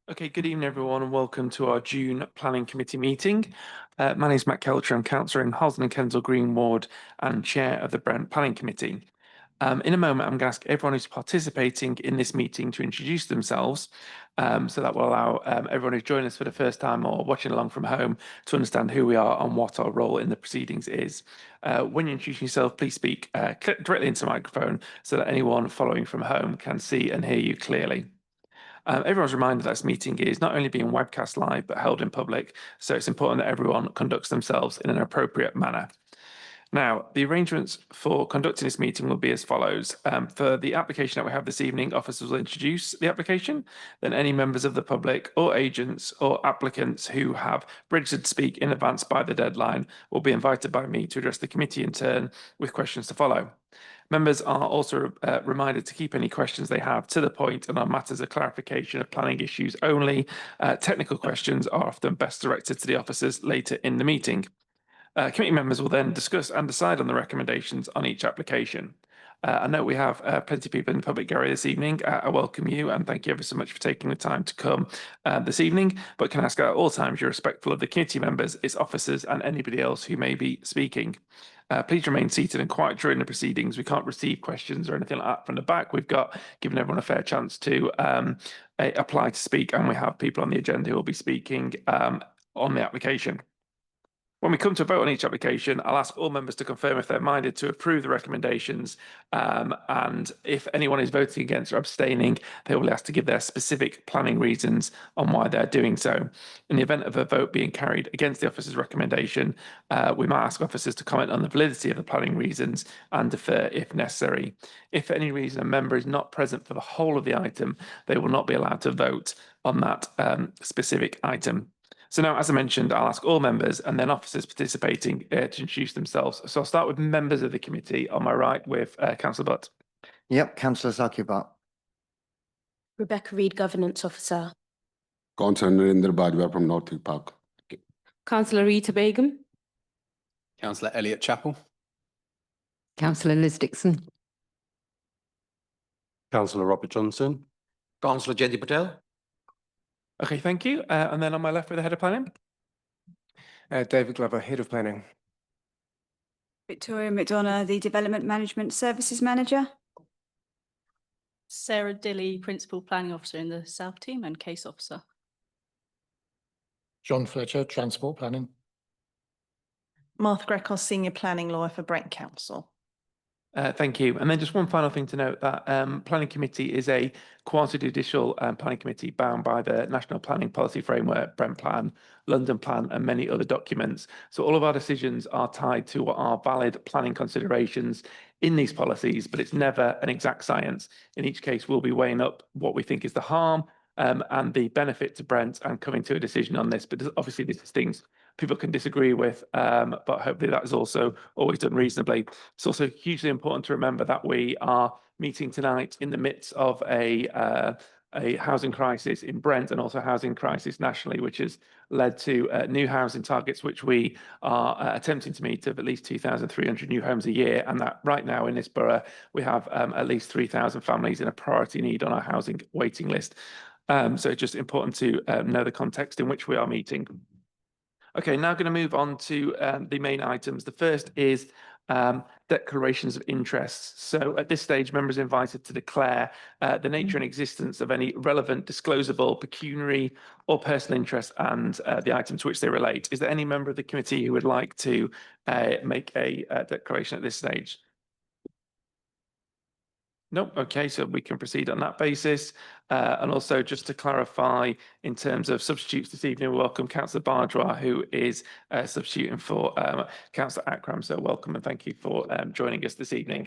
Okay, good evening, everyone, and welcome to our June Planning Committee meeting. My name is Matt Kelcher. I'm councillor in Hosden and Kensal Green Ward and chair of the Brent Planning Committee. In a moment, I'm going to ask everyone who's participating in this meeting to introduce themselves. So that will allow everyone who's joining us for the first time or watching along from home to understand who we are and what our role in the proceedings is. When you introduce yourself, please speak directly into the microphone so that anyone following from home can see and hear you clearly. Everyone's reminded that this meeting is not only being webcast live, but held in public. So it's important that everyone conducts themselves in an appropriate manner. Now, the arrangements for conducting this meeting will be as follows. For the application that we have this evening, officers will introduce the application. Then any members of the public or agents or applicants who have registered to speak in advance by the deadline will be invited by me to address the committee in turn with questions to follow. Members are also reminded to keep any questions they have to the point and on matters of clarification of planning issues only. Technical questions are often best directed to the officers later in the meeting. Committee members will then discuss and decide on the recommendations on each application. I know we have plenty of people in the public gallery this evening. I welcome you and thank you ever so much for taking the time to come this evening, but can ask at all times you're respectful of the committee members, its officers and anybody else who may be speaking. Please remain seated and quiet during the proceedings. We can't receive questions or anything like that from the back. We've got given everyone a fair chance to apply to speak, and we have people on the agenda who will be speaking on the application. When we come to vote on each application, I'll ask all members to confirm if they're minded to approve the recommendations. And if anyone is voting against or abstaining, they will be asked to give their specific planning reasons on why they're doing so. In the event of a vote being carried against the officer's recommendation, we might ask officers to comment on the validity of the planning reasons and defer if necessary. If for any reason a member is not present for the whole of the item, they will not be allowed to vote on that specific item. So now, as I mentioned, I'll ask all members and then officers participating to introduce themselves. So I'll start with members of the committee on my right with Councillor Butt. Yep, Councillor Zakibat. Rebecca Reid, Governance Officer. Councillor Narendra Bajwa from Northwick Park. Councillor Rita Begum. Councillor Elliot Chappell. Councillor Liz Dixon. Councillor Robert Johnson. Councillor Jaydeep Patel. Okay, thank you. And then on my left with the head of planning. David Glover, Head of Planning. Victoria McDonough, the Development Management Services Manager. Sarah Dilly, Principal Planning Officer in the South Team and Case Officer. John Fletcher, Transport Planning. Martha Greco, Senior Planning Lawyer for Brent Council. Thank you. And then just one final thing to note that Planning Committee is a quasi-judicial planning committee bound by the National Planning Policy Framework, Brent Plan, London Plan and many other documents. So all of our decisions are tied to what are valid planning considerations in these policies, but it's never an exact science. In each case, we'll be weighing up what we think is the harm and the benefit to Brent and coming to a decision on this. But obviously, these things people can disagree with, but hopefully that is also always done reasonably. It's also hugely important to remember that we are meeting tonight in the midst of a housing crisis in Brent and also housing crisis nationally, which has led to new housing targets, which we are attempting to meet of at least 2,300 new homes a year. And that right now in this borough, we have at least 3,000 families in a priority need on our housing waiting list. So it's just important to know the context in which we are meeting. Okay, now going to move on to the main items. The first is declarations of interests. So at this stage, members are invited to declare the nature and existence of any relevant, disclosable, pecuniary or personal interest and the item to which they relate. Is there any member of the committee who would like to make a declaration at this stage? No, okay, so we can proceed on that basis. And also just to clarify, in terms of substitutes this evening, we welcome Councillor Bajwa, who is substituting for Councillor Akram. So welcome and thank you for joining us this evening.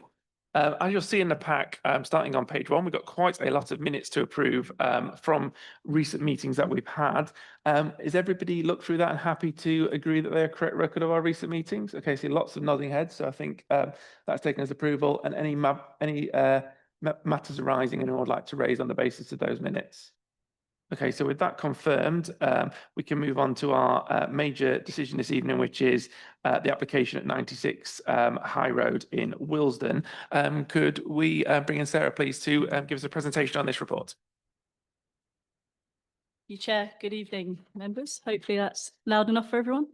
As you'll see in the pack, starting on page 1, we've got quite a lot of minutes to approve from recent meetings that we've had. Is everybody looked through that and happy to agree that they're a correct record of our recent meetings? Okay, so lots of nodding heads. So I think that's taken as approval. And any matters arising anyone would like to raise on the basis of those minutes? Okay, so with that confirmed, we can move on to our major decision this evening, which is the application at 96 High Road in Willesden. Could we bring in Sarah, please, to give us a presentation on this report? you, Chair. Good evening, members. Hopefully that's loud enough for everyone.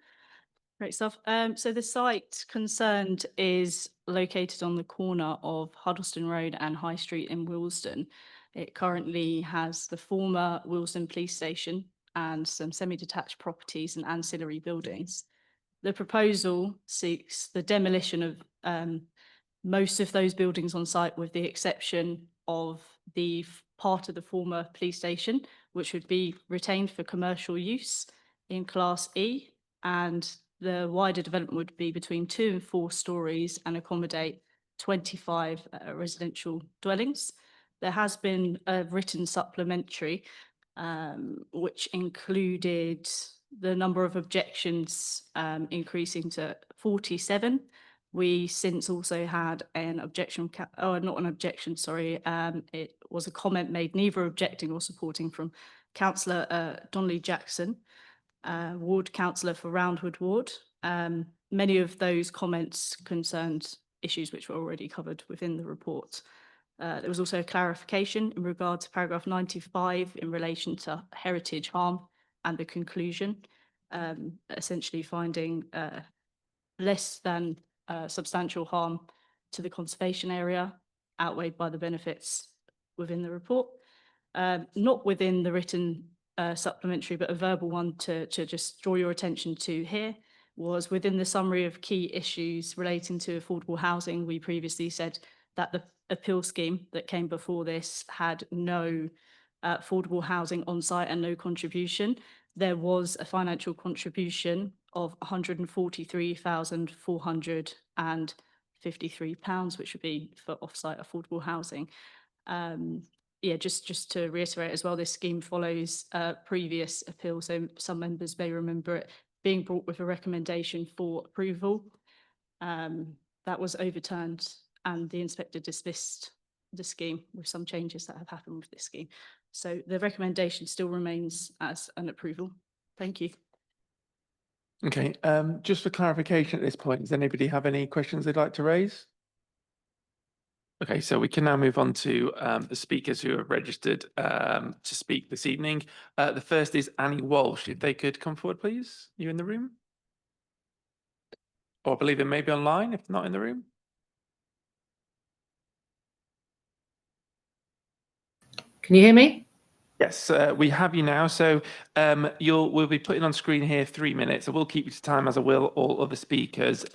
Great stuff. So the site concerned is located on the corner of Huddleston Road and High Street in Willesden. It currently has the former Willesden Police Station and some semi-detached properties and ancillary buildings. The proposal seeks the demolition of most of those buildings on site, with the exception of the part of the former police station, which would be retained for commercial use in Class E, and the wider development would be between 2 and 4 stories and accommodate 25 residential dwellings. There has been a written supplementary which included the number of objections increasing to 47. We since also had an objection, not an objection, sorry. It was a comment made neither objecting or supporting from Councillor Donnelly Jackson, Ward Councillor for Roundwood Ward. Many of those comments concerned issues which were already covered within the report. There was also a clarification in regard to paragraph 95 in relation to heritage harm and the conclusion, essentially finding less than substantial harm to the conservation area outweighed by the benefits within the report. Not within the written supplementary, but a verbal one to just draw your attention to here was within the summary of key issues relating to affordable housing. We previously said that the appeal scheme that came before this had no affordable housing on site and no contribution. There was a financial contribution of £143,453, which would be for off-site affordable housing. Yeah, just to reiterate as well, this scheme follows previous appeal. So some members may remember it being brought with a recommendation for approval. That was overturned and the inspector dismissed the scheme with some changes that have happened with this scheme. So the recommendation still remains as an approval. Thank you. Okay, just for clarification at this point, does anybody have any questions they'd like to raise? Okay, so we can now move on to the speakers who have registered to speak this evening. The first is Annie Walsh. If they could come forward, please. You in the room? Or I believe they may be online if not in the room. Can you hear me? Yes, we have you now. So we'll be putting on screen here 3 minutes. I will keep you to time, as I will all other speakers.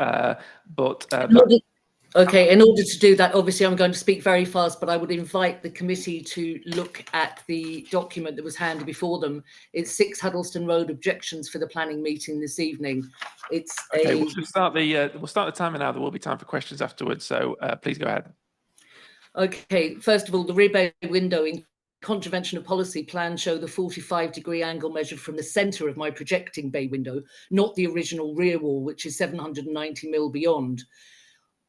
Okay, in order to do that, obviously I'm going to speak very fast, but I would invite the committee to look at the document that was handed before them. It's 6 Huddleston Road objections for the planning meeting this evening. It's okay, we'll start the timer now. There will be time for questions afterwards, so please go ahead. Okay, first of all, the rear bay window in contravention of policy plan show the 45-degree angle measured from the centre of my projecting bay window, not the original rear wall, which is 790mm beyond.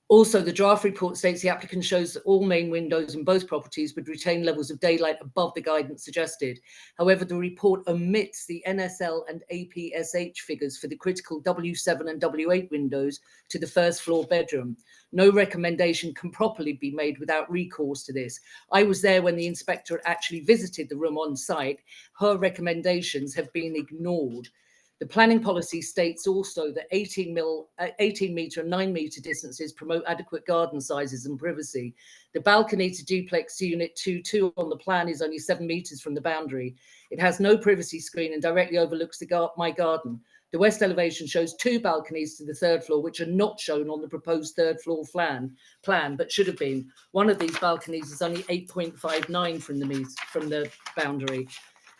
Also, the draft report states the applicant shows that all main windows in both properties would retain levels of daylight above the guidance suggested. However, the report omits the NSL and APSH figures for the critical W7 and W8 windows to the first floor bedroom. No recommendation can properly be made without recourse to this. I was there when the inspector actually visited the room on site. Her recommendations have been ignored. The planning policy states also that 18 metre and 9 metre distances promote adequate garden sizes and privacy. The balcony to duplex unit 2.2 on the plan is only 7 metres from the boundary. It has no privacy screen and directly overlooks my garden. The west elevation shows 2 balconies to the 3rd floor, which are not shown on the proposed 3rd floor plan, but should have been. One of these balconies is only 8.59 from the boundary.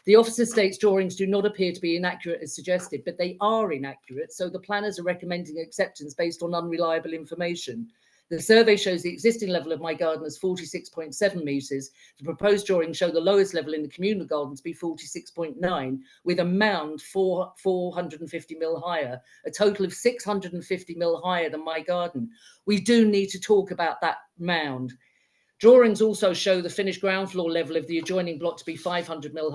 The officer states drawings do not appear to be inaccurate as suggested, but they are inaccurate, so the planners are recommending acceptance based on unreliable information. The survey shows the existing level of my garden as 46.7 metres. The proposed drawings show the lowest level in the communal garden to be 46.9, with a mound 450 mil higher, a total of 650 mil higher than my garden. We do need to talk about that mound. Drawings also show the finished ground floor level of the adjoining block to be 500 mil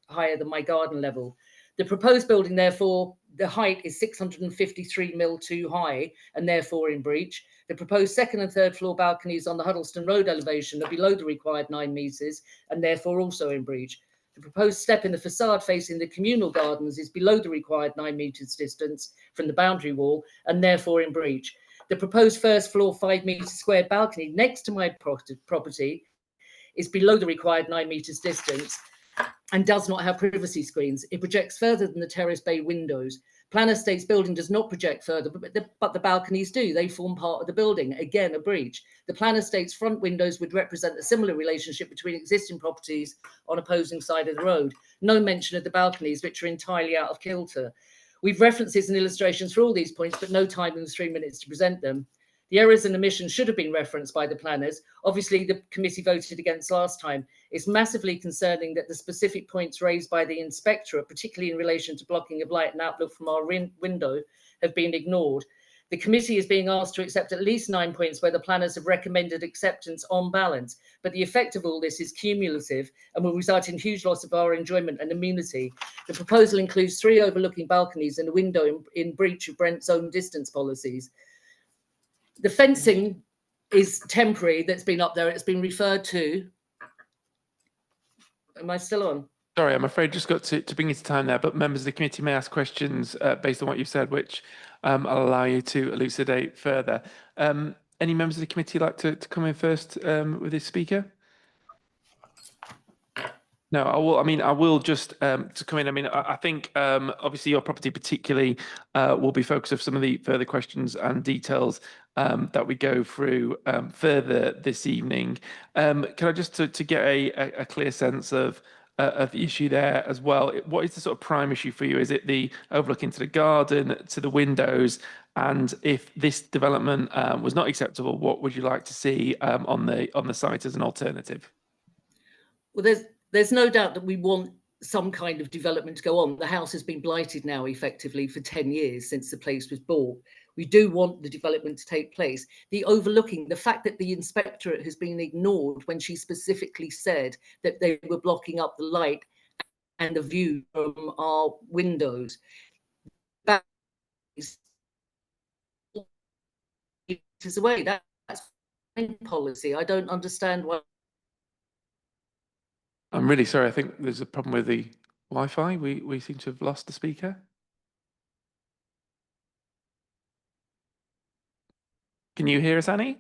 higher than my garden level. The proposed building, therefore, the height is 653 mil too high and therefore in breach. The proposed 2nd and 3rd floor balconies on the Huddleston Road elevation are below the required 9 metres and therefore also in breach. The The proposed step in the facade facing the communal gardens is below the required 9 metres distance from the boundary wall and therefore in breach. The proposed first floor 5 metre squared balcony next to my property is below the required 9 metres distance and does not have privacy screens. It projects further than the terrace bay windows. Planner states building does not project further, but the balconies do. They form part of the building. Again, a breach. The planner states front windows would represent a similar relationship between existing properties on opposing side of the road. No mention of the balconies, which are entirely out of kilter. We've references and illustrations for all these points, but no time in the 3 minutes to present them. The errors and omissions should have been referenced by the planners. Obviously, the committee voted against last time. It's massively concerning that the specific points raised by the inspectorate, particularly in relation to blocking of light and outlook from our window, have been ignored. The committee is being asked to accept at least 9 points where the planners have recommended acceptance on balance, but the effect of all this is cumulative and will result in huge loss of our enjoyment and amenity. The proposal includes 3 overlooking balconies and a window in breach of Brent's own distance policies. The fencing is temporary that's been up there. It's been referred to. Am I still on? Sorry, I'm afraid just got to bring you to time there, but members of the committee may ask questions based on what you've said, which I'll allow you to elucidate further. Any members of the committee like to come in first with this speaker? No, I will just to come in. I think obviously your property particularly will be focus of some of the further questions and details that we go through further this evening. Can I just to get a clear sense of the issue there as well? What is the sort of prime issue for you? Is it the overlook into the garden, to the windows? And if this development was not acceptable, what would you like to see on the site as an alternative? Well, there's no doubt that we want some kind of development to go on. The house has been blighted now effectively for 10 years since the place was bought. We do want the development to take place. The overlooking, the fact that the inspectorate has been ignored when she specifically said that they were blocking up the light and the view from our windows. That is away. That's policy. I don't understand why. I'm really sorry. I think there's a problem with the Wi-Fi. We seem to have lost the speaker. Can you hear us, Annie?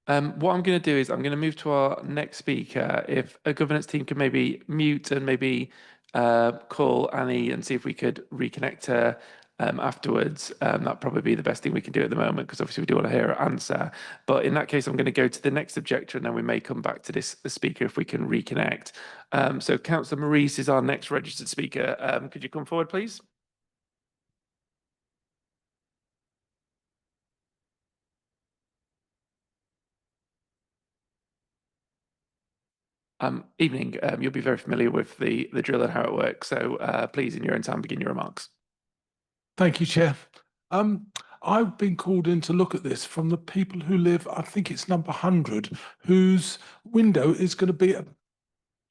What I'm going to do is I'm going to move to our next speaker. If a governance team can maybe mute and maybe call Annie and see if we could reconnect her afterwards. That'd probably be the best thing we can do at the moment, because obviously we do want to hear her answer. But in that case, I'm going to go to the next objector, and then we may come back to the speaker if we can reconnect. So Councillor Maurice is our next registered speaker. Could you come forward, please? Evening. You'll be very familiar with the drill and how it works. So please, in your own time, begin your remarks. Thank you, Chair. I've been called in to look at this from the people who live, I think it's number 100, whose window is going to be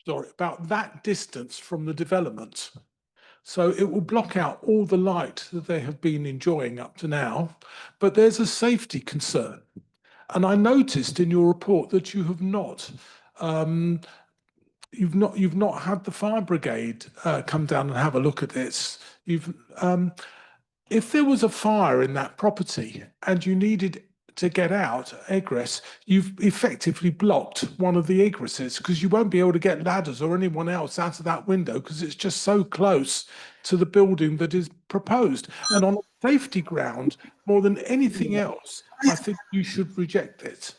about that distance from the development. So it will block out all the light that they have been enjoying up to now. But there's a safety concern. And I noticed in your report that you have not you've not had the fire brigade come down and have a look at this. If there was a fire in that property and you needed to get out, egress, you've effectively blocked one of the egresses, because you won't be able to get ladders or anyone else out of that window because it's just so close to the building that is proposed. And on a safety ground, more than anything else, I think you should reject it.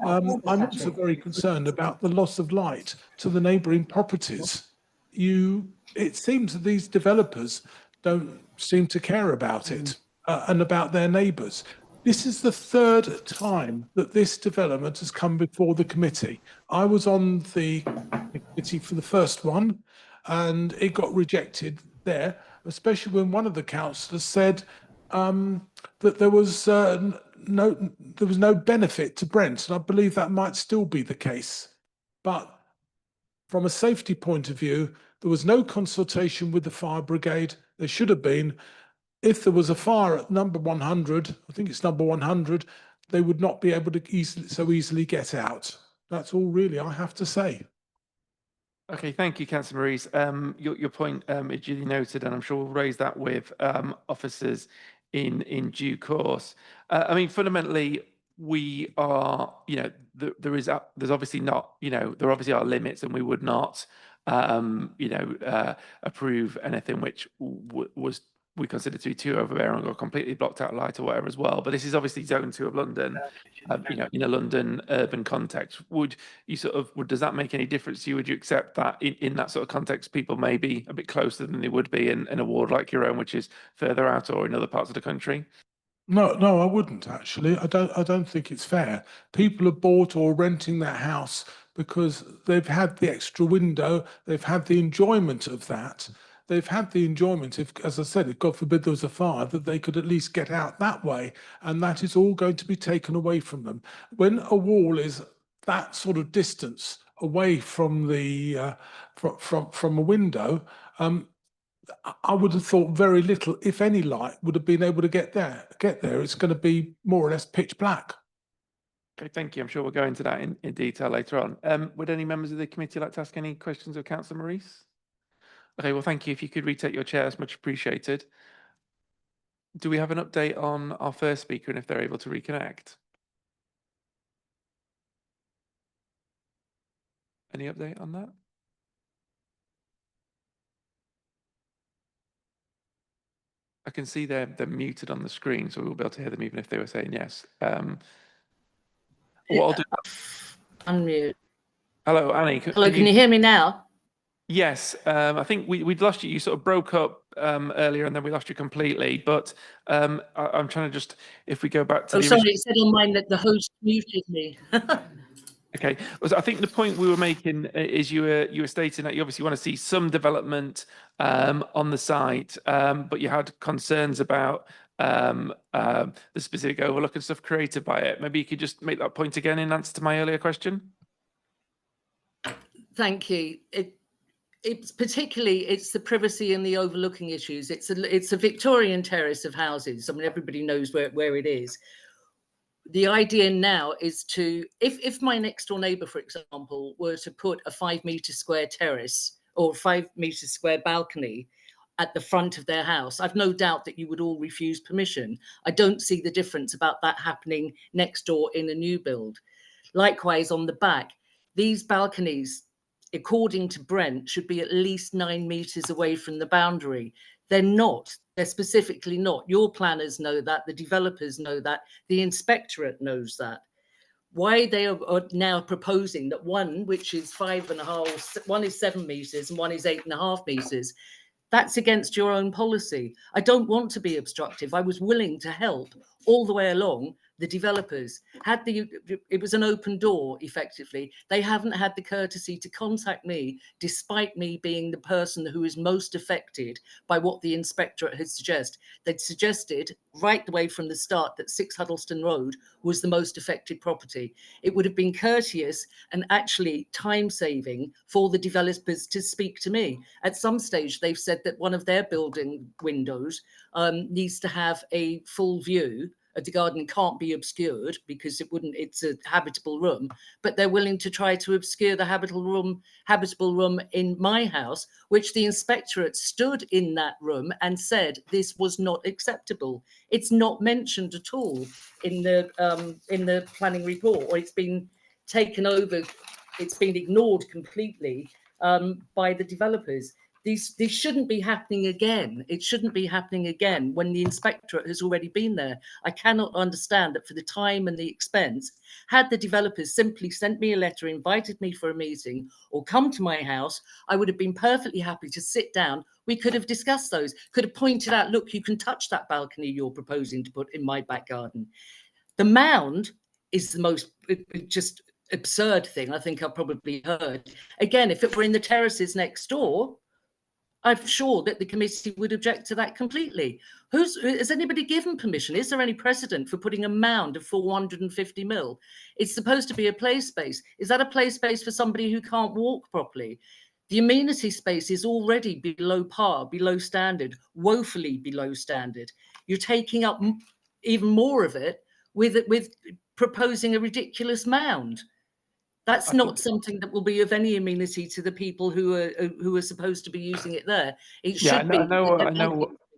I'm also very concerned about the loss of light to the neighbouring properties. It seems that these developers don't seem to care about it and about their neighbours. This is the 3rd time that this development has come before the committee. I was on the committee for the first one, and it got rejected there, especially when one of the councillors said that there was no benefit to Brent, and I believe that might still be the case. But from a safety point of view, there was no consultation with the fire brigade. There should have been. If there was a fire at number 100, I think it's number 100, they would not be able to so easily get out. That's all really I have to say. Okay, thank you, Councillor Maurice. Your point is duly noted, and I'm sure we'll raise that with officers in due course. I mean, fundamentally, we are, there's obviously not, there obviously are limits, and we would not, approve anything which was we consider to be too overbearing or completely blocked out light or whatever as well. But this is obviously Zone 2 of London, in a London urban context. Does that make any difference to you? Would you accept that in that sort of context, people may be a bit closer than they would be in a ward like your own, which is further out or in other parts of the country? No, I wouldn't actually. I don't think it's fair. People are bought or renting that house because they've had the extra window, they've had the enjoyment of that. They've had the enjoyment, if, as I said, if God forbid there was a fire, that they could at least get out that way. And that is all going to be taken away from them. When a wall is that sort of distance away from the from a window, I would have thought very little, if any, light would have been able to get there. It's going to be more or less pitch black. Okay, thank you. I'm sure we'll go into that in detail later on. Would any members of the committee like to ask any questions of Councillor Maurice? Okay, well, thank you. If you could retake your chair, that's much appreciated. Do we have an update on our first speaker and if they're able to reconnect? Any update on that? I can see they're muted on the screen, so we will be able to hear them even if they were saying yes. What I'll do... Unmute. Hello, Annie. Hello, can you hear me now? Yes, I think we'd lost you. You sort of broke up earlier, and then we lost you completely. But I'm trying to just, if we go back to Oh, the sorry, original... it said on mine that the host muted me. Okay, I think the point we were making is you were stating that you obviously want to see some development on the site, but you had concerns about the specific overlook and stuff created by it. Maybe you could just make that point again in answer to my earlier question. Thank you. It's the privacy and the overlooking issues. It's a Victorian terrace of houses. I mean, everybody knows where it is. The idea now is to, if my next door neighbour, for example, were to put a 5 metre square terrace or 5 metre square balcony at the front of their house, I've no doubt that you would all refuse permission. I don't see the difference about that happening next door in a new build. Likewise, on the back, these balconies, according to Brent, should be at least 9 metres away from the boundary. They're not. They're specifically not. Your planners know that. The developers know that. The inspectorate knows that. Why they are now proposing that one, which is 5.5, one is 7 metres and one is 8.5 metres, that's against your own policy. I don't want to be obstructive. I was willing to help all the way along. The developers it was an open door, effectively. They haven't had the courtesy to contact me, despite me being the person who is most affected by what the inspectorate had suggested. They'd suggested right the way from the start that 6 Huddleston Road was the most affected property. It would have been courteous and actually time-saving for the developers to speak to me. At some stage, they've said that one of their building windows needs to have a full view. The garden can't be obscured because it's a habitable room, but they're willing to try to obscure the habitable room in my house, which the inspectorate stood in that room and said this was not acceptable. It's not mentioned at all in the planning report, or it's been taken over, it's been ignored completely by the developers. These shouldn't be happening again. It shouldn't be happening again when the inspectorate has already been there. I cannot understand that for the time and the expense, had the developers simply sent me a letter, invited me for a meeting, or come to my house, I would have been perfectly happy to sit down. We could have discussed those, could have pointed out, look, you can touch that balcony you're proposing to put in my back garden. The mound is the most just absurd thing I think I've probably heard. Again, if it were in the terraces next door, I'm sure that the committee would object to that completely. Has anybody given permission? Is there any precedent for putting a mound of 450 mil? It's supposed to be a play space. Is that a play space for somebody who can't walk properly? The amenity space is already below par, below standard, woefully below standard. You're taking up even more of it with proposing a ridiculous mound. That's I not think- something that will be of any amenity to the people who are supposed to be using it there. It Yeah, should be.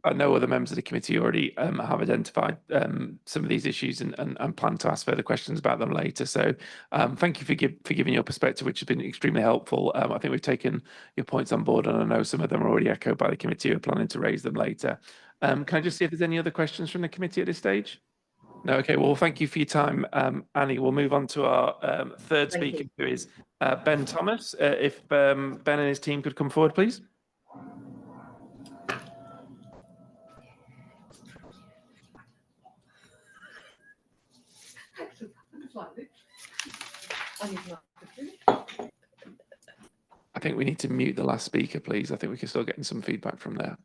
I know other members of the committee already have identified some of these issues and plan to ask further questions about them later. So thank you for giving your perspective, which has been extremely helpful. I think we've taken your points on board, and I know some of them are already echoed by the committee. We're planning to raise them later. Can I just see if there's any other questions from the committee at this stage? No, okay. Well, thank you for your time, Annie. We'll move on to our third Thank speaker, you. who is Ben Thomas. If Ben and his team could come forward, please. I think we need to mute the last speaker, please. I think we can still get some feedback from there.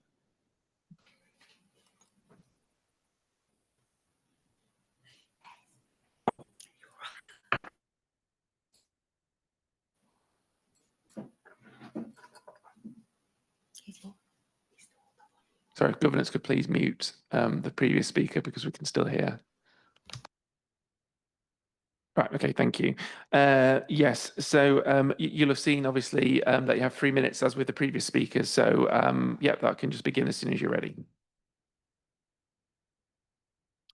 Sorry, if governance could please mute the previous speaker because we can still hear. Right, okay, thank you. Yes, so you'll have seen obviously that you have 3 minutes as with the previous speakers. So yeah, that can just begin as soon as you're ready.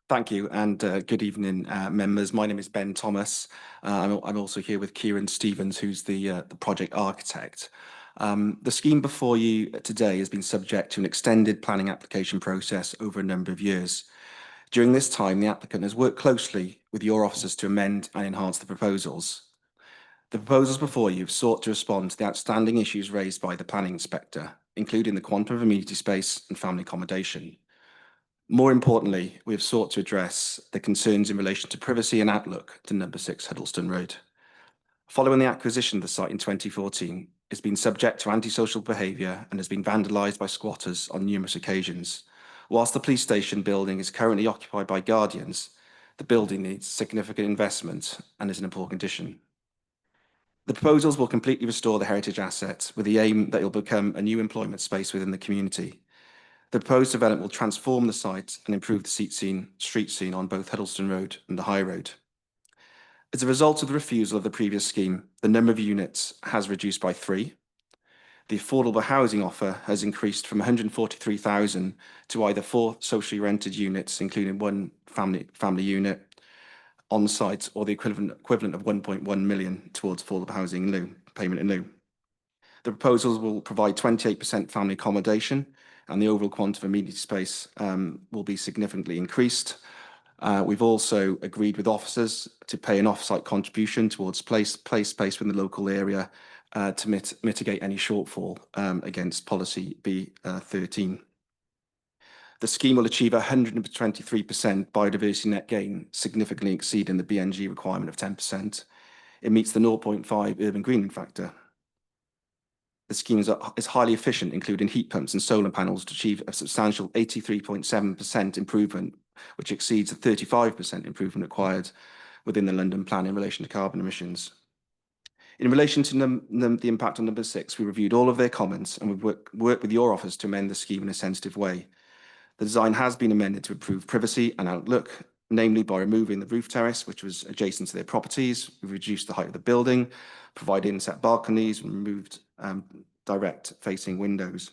Thank you, and good evening, members. My name is Ben Thomas. I'm also here with Kieran Stevens, who's the project architect. The scheme before you today has been subject to an extended planning application process over a number of years. During this time, the applicant has worked closely with your officers to amend and enhance the proposals. The proposals before you have sought to respond to the outstanding issues raised by the planning inspector, including the quantum of amenity space and family accommodation. More importantly, we have sought to address the concerns in relation to privacy and outlook to number 6 Huddleston Road. Following the acquisition of the site in 2014, it's been subject to antisocial behaviour and has been vandalised by squatters on numerous occasions. Whilst the police station building is currently occupied by guardians, the building needs significant investment and is in poor condition. The proposals will completely restore the heritage asset with the aim that it will become a new employment space within the community. The proposed development will transform the site and improve the street scene on both Huddleston Road and the High Road. As a result of the refusal of the previous scheme, the number of units has reduced by 3. The affordable housing offer has increased from 143,000 to either 4 socially rented units, including 1 family unit on site, or the equivalent of 1.1 million towards affordable housing in lieu, payment in lieu. The proposals will provide 28% family accommodation, and the overall quantum of amenity space will be significantly increased. We've also agreed with officers to pay an off-site contribution towards place space within the local area to mitigate any shortfall against policy B13. The scheme will achieve 123% biodiversity net gain, significantly exceeding the BNG requirement of 10%. It meets the 0.5 urban greening factor. The scheme is highly efficient, including heat pumps and solar panels, to achieve a substantial 83.7% improvement, which exceeds the 35% improvement required within the London Plan in relation to carbon emissions. In relation to the impact on number 6, we reviewed all of their comments and we've worked with your office to amend the scheme in a sensitive way. The design has been amended to improve privacy and outlook, namely by removing the roof terrace, which was adjacent to their properties. We've reduced the height of the building, provided inset balconies, and removed direct facing windows.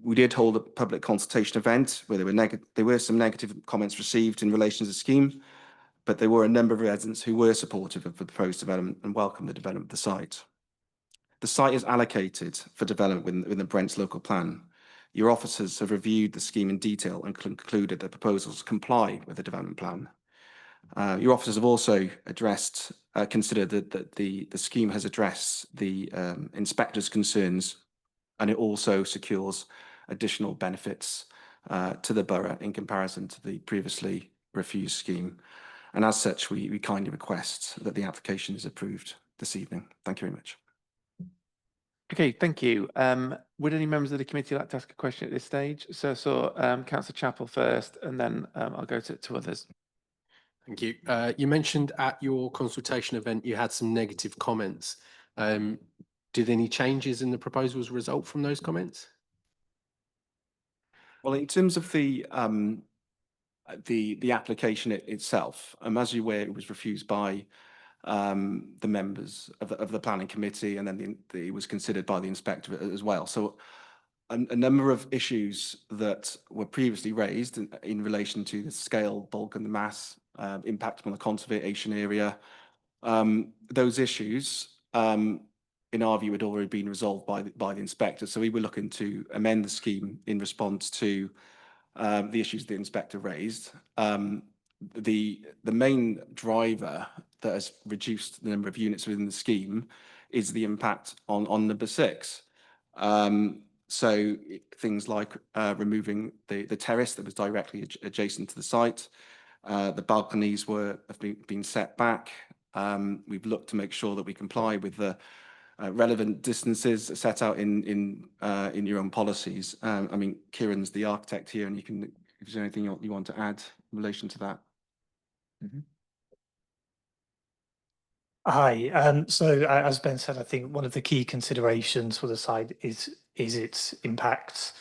We did hold a public consultation event where there were some negative comments received in relation to the scheme, but there were a number of residents who were supportive of the proposed development and welcomed the development of the site. The site is allocated for development within the Brent's local plan. Your officers have reviewed the scheme in detail and concluded that proposals comply with the development plan. Your officers have also considered that the scheme has addressed the inspector's concerns, and it also secures additional benefits to the borough in comparison to the previously refused scheme. And as such, we kindly request that the application is approved this evening. Thank you very much. Okay, thank you. Would any members of the committee like to ask a question at this stage? So I saw Councillor Chappell first, and then I'll go to others. Thank you. You mentioned at your consultation event you had some negative comments. Did any changes in the proposals result from those comments? Well, in terms of the application itself, as you were, it was refused by the members of the planning committee, and then it was considered by the inspector as well. So a number of issues that were previously raised in relation to the scale, bulk and the mass impact on the conservation area. Those issues, in our view, had already been resolved by the inspector. So we were looking to amend the scheme in response to the issues the inspector raised. The main driver that has reduced the number of units within the scheme is the impact on number 6. So things like removing the terrace that was directly adjacent to the site. The balconies have been set back. We've looked to make sure that we comply with the relevant distances set out in your own policies. I mean, Kieran's the architect here, and if there's anything you want to add in relation to that. Hi. So as Ben said, I think one of the key considerations for the site is its impacts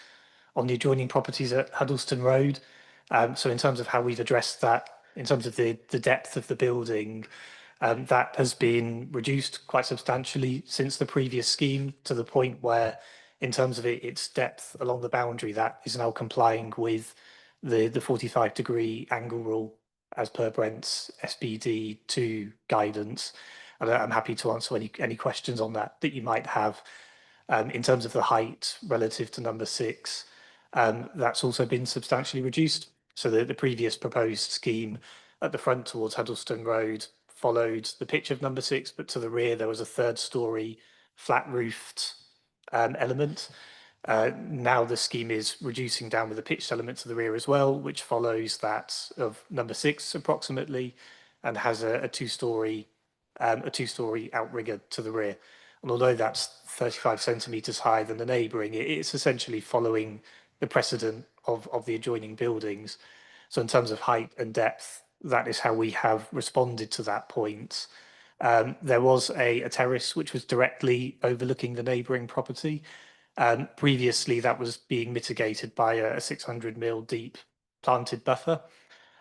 on the adjoining properties at Huddleston Road. So in terms of how we've addressed that, in terms of the depth of the building, that has been reduced quite substantially since the previous scheme, to the point where, in terms of its depth along the boundary, that is now complying with the 45-degree angle rule as per Brent's SBD2 guidance. And I'm happy to answer any questions on that you might have. In terms of the height relative to number 6, that's also been substantially reduced. So the previous proposed scheme at the front towards Huddleston Road followed the pitch of number 6, but to the rear there was a 3rd-storey flat-roofed element. Now the scheme is reducing down with the pitched element to the rear as well, which follows that of number 6 approximately, and has a 2-storey outrigger to the rear. And although that's 35 centimetres higher than the neighbouring, it's essentially following the precedent of the adjoining buildings. So in terms of height and depth, that is how we have responded to that point. There was a terrace which was directly overlooking the neighbouring property. Previously, that was being mitigated by a 600 mil deep planted buffer.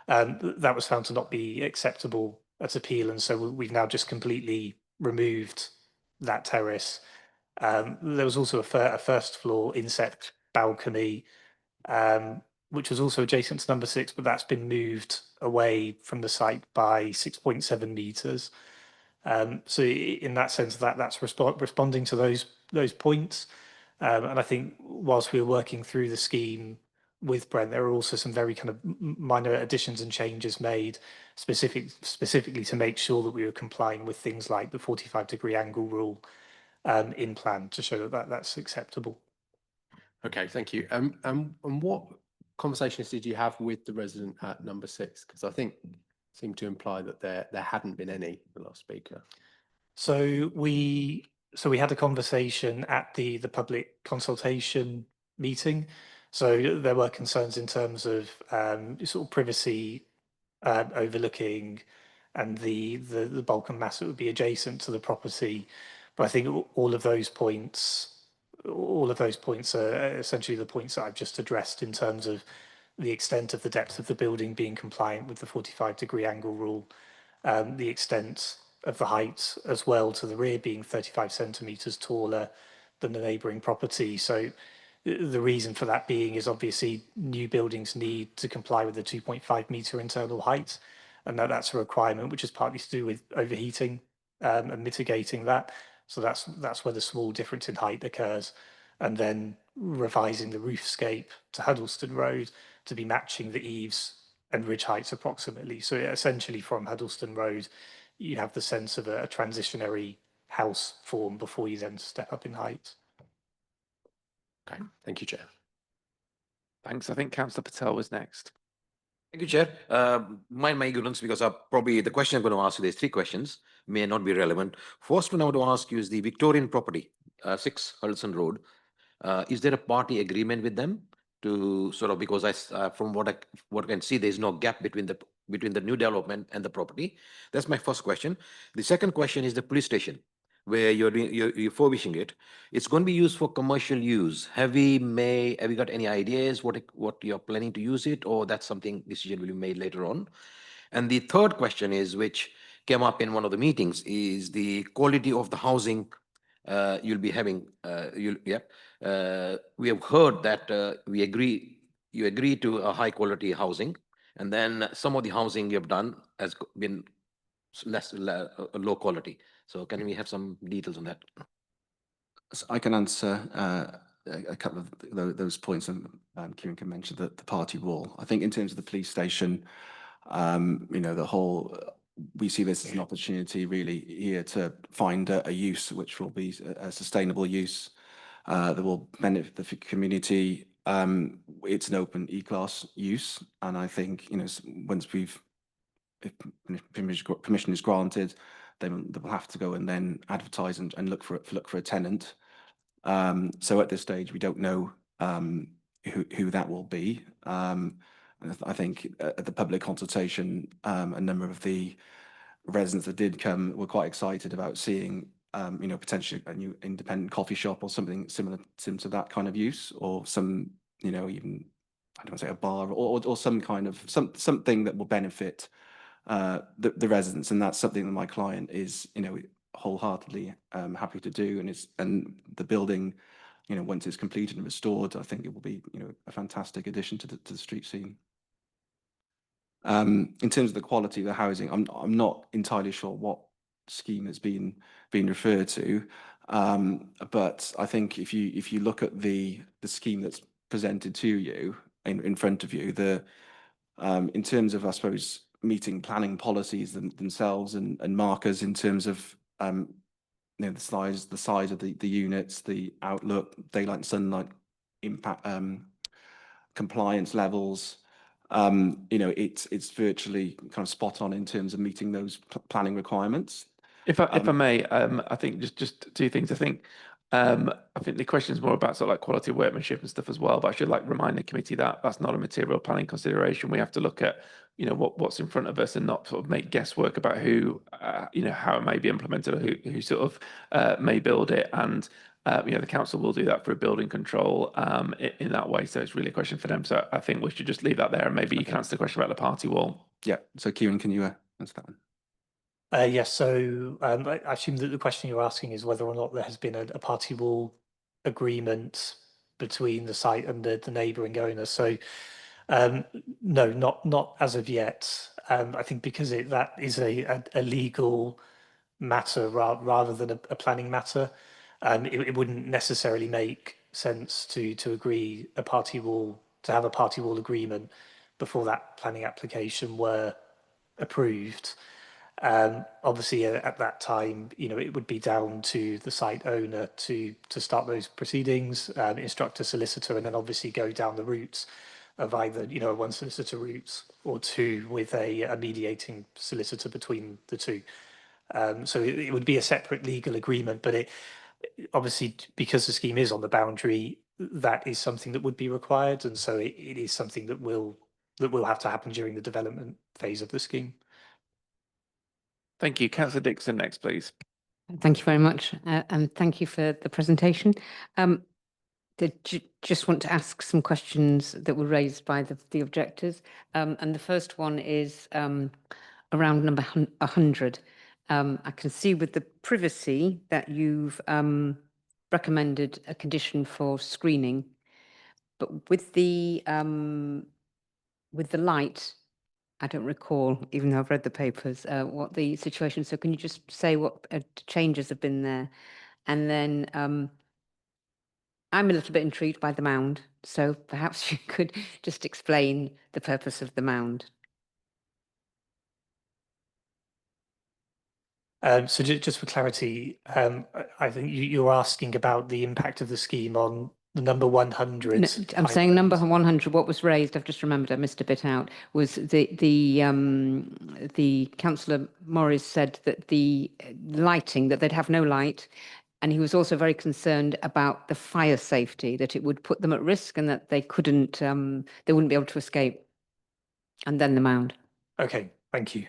That was found to not be acceptable at appeal, and so we've now just completely removed that terrace. There was also a first floor inset balcony, which was also adjacent to number 6, but that's been moved away from the site by 6.7 metres. So in that sense, that's responding to those points. And I think whilst we were working through the scheme with Brent, there are also some very kind of minor additions and changes made specifically to make sure that we were complying with things like the 45-degree angle rule in plan, to show that that's acceptable. Okay, thank you. And what conversations did you have with the resident at number 6? Because I think seemed to imply that there hadn't been any, the last speaker. So we had a conversation at the public consultation meeting. So there were concerns in terms of sort of privacy, overlooking, and the bulk and mass that would be adjacent to the property. But I think all of those points are essentially the points that I've just addressed in terms of the extent of the depth of the building being compliant with the 45-degree angle rule, the extent of the height as well to the rear being 35 centimetres taller than the neighbouring property. So the reason for that being is obviously new buildings need to comply with the 2.5 metre internal height, and that's a requirement which is partly to do with overheating and mitigating that. So that's where the small difference in height occurs, and then revising the roofscape to Huddleston Road to be matching the eaves and ridge heights approximately. So essentially from Huddleston Road, you have the sense of a transitionary house form before you then step up in height. Okay, thank you, Chair. Thanks. I think Councillor Patel was next. Thank you, Chair. Mind my ignorance, because probably the question I'm going to ask you, there's 3 questions, may not be relevant. First one I want to ask you is the Victorian property, 6 Huddleston Road. Is there a party agreement with them to sort of, because from what I can see, there's no gap between the new development and the property. That's my first question. The second question is the police station, where you're refurbishing it. It's going to be used for commercial use. Have you got any ideas what you're planning to use it, or that's something decision will be made later on? And the third question is, which came up in one of the meetings is the quality of the housing you'll be having. We have heard that you agree to a high quality housing, and then some of the housing you have done has been low quality. So can we have some details on that? So I can answer a couple of those points, and Kieran can mention the party wall. I think in terms of the police station, the whole, we see this as an opportunity really here to find a use which will be a sustainable use that will benefit the community. It's an open E-class use, and I think once if permission is granted, then they'll have to go and then advertise and look for a tenant. So at this stage, we don't know who that will be. And I think at the public consultation, a number of the residents that did come were quite excited about seeing, potentially a new independent coffee shop or something similar to that kind of use, or some, even, I don't want to say a bar, or some kind of something that will benefit the residents, and that's something that my client is, wholeheartedly happy to do, and the building, once it's completed and restored, I think it will be, a fantastic addition to the street scene. In terms of the quality of the housing, I'm not entirely sure what scheme has been referred to, but I think if you look at the scheme that's presented to you in front of you, in terms of, I suppose, meeting planning policies themselves and markers in terms of the size of the units, the outlook, daylight and sunlight impact, compliance levels. It's virtually kind of spot on in terms of meeting those planning requirements. If I may, I think just two things. I think the question is more about sort of like quality of workmanship and stuff as well. But I should remind the committee that that's not a material planning consideration. We have to look at what's in front of us and not sort of make guesswork about who how it may be implemented, or who sort of may build it. And the council will do that for a building control in that way. So it's really a question for them. So I think we should just leave that there, and maybe you can answer the question about the party wall. Yeah. So Kieran, can you answer that one? Yes, so I assume that the question you're asking is whether or not there has been a party wall agreement between the site and the neighbouring owner. So no, not as of yet. I think because that is a legal matter rather than a planning matter, it wouldn't necessarily make sense to agree to have a party wall agreement before that planning application were approved. Obviously, at that time, it would be down to the site owner to start those proceedings, instruct a solicitor, and then obviously go down the route of either a one solicitor route or two with a mediating solicitor between the two. So it would be a separate legal agreement, but obviously, because the scheme is on the boundary, that is something that would be required, and so it is something that will have to happen during the development phase of the scheme. Thank you. Councillor Dixon next, please. Thank you very much, and thank you for the presentation. Just want to ask some questions that were raised by the objectors, and the first one is around number 100. I can see with the privacy that you've recommended a condition for screening, but with the light, I don't recall, even though I've read the papers, what the situation. So can you just say what changes have been there? And then I'm a little bit intrigued by the mound, so perhaps you could just explain the purpose of the mound. So just for clarity, I think you're asking about the impact of the scheme on the number 100. No, I'm saying number 100. What was raised? I've just remembered. I missed a bit out. Was the councillor Morris said that the lighting, that they'd have no light, and he was also very concerned about the fire safety, that it would put them at risk, and that they couldn't, they wouldn't be able to escape. And then the mound. Okay, thank you.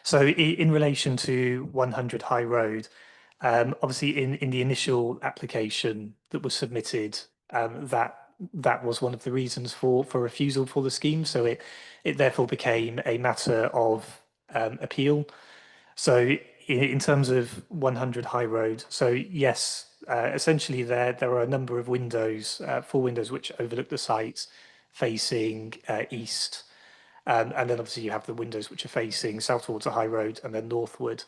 So in relation to 100 High Road, obviously in the initial application that was submitted, that was one of the reasons for refusal for the scheme. So it therefore became a matter of appeal. So in terms of 100 High Road, so yes, essentially there are a number of windows, 4 windows which overlook the site facing east. And then obviously you have the windows which are facing south towards the High Road and then northward.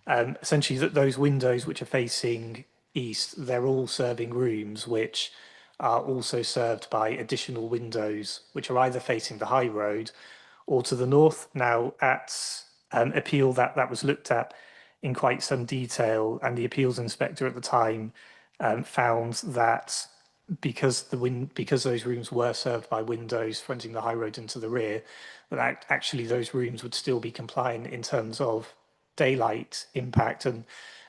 Essentially those windows which are facing east, they're all serving rooms which are also served by additional windows which are either facing the High Road or to the north. Now at appeal that was looked at in quite some detail, and the appeals inspector at the time found that because those rooms were served by windows fronting the High Road into the rear, that actually those rooms would still be compliant in terms of daylight impact, and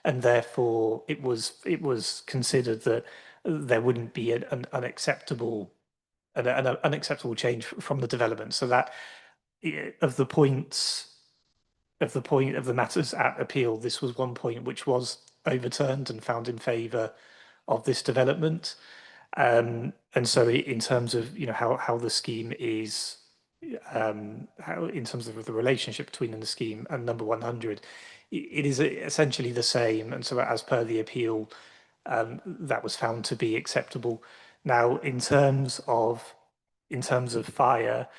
therefore it was considered that there wouldn't be an unacceptable change from the development. So that of the points of the matters at appeal, this was one point which was overturned and found in favour of this development. And so in terms of how the scheme is, how in terms of the relationship between the scheme and number 100, it is essentially the same. And so as per the appeal, that was found to be acceptable. Now, in terms of fire,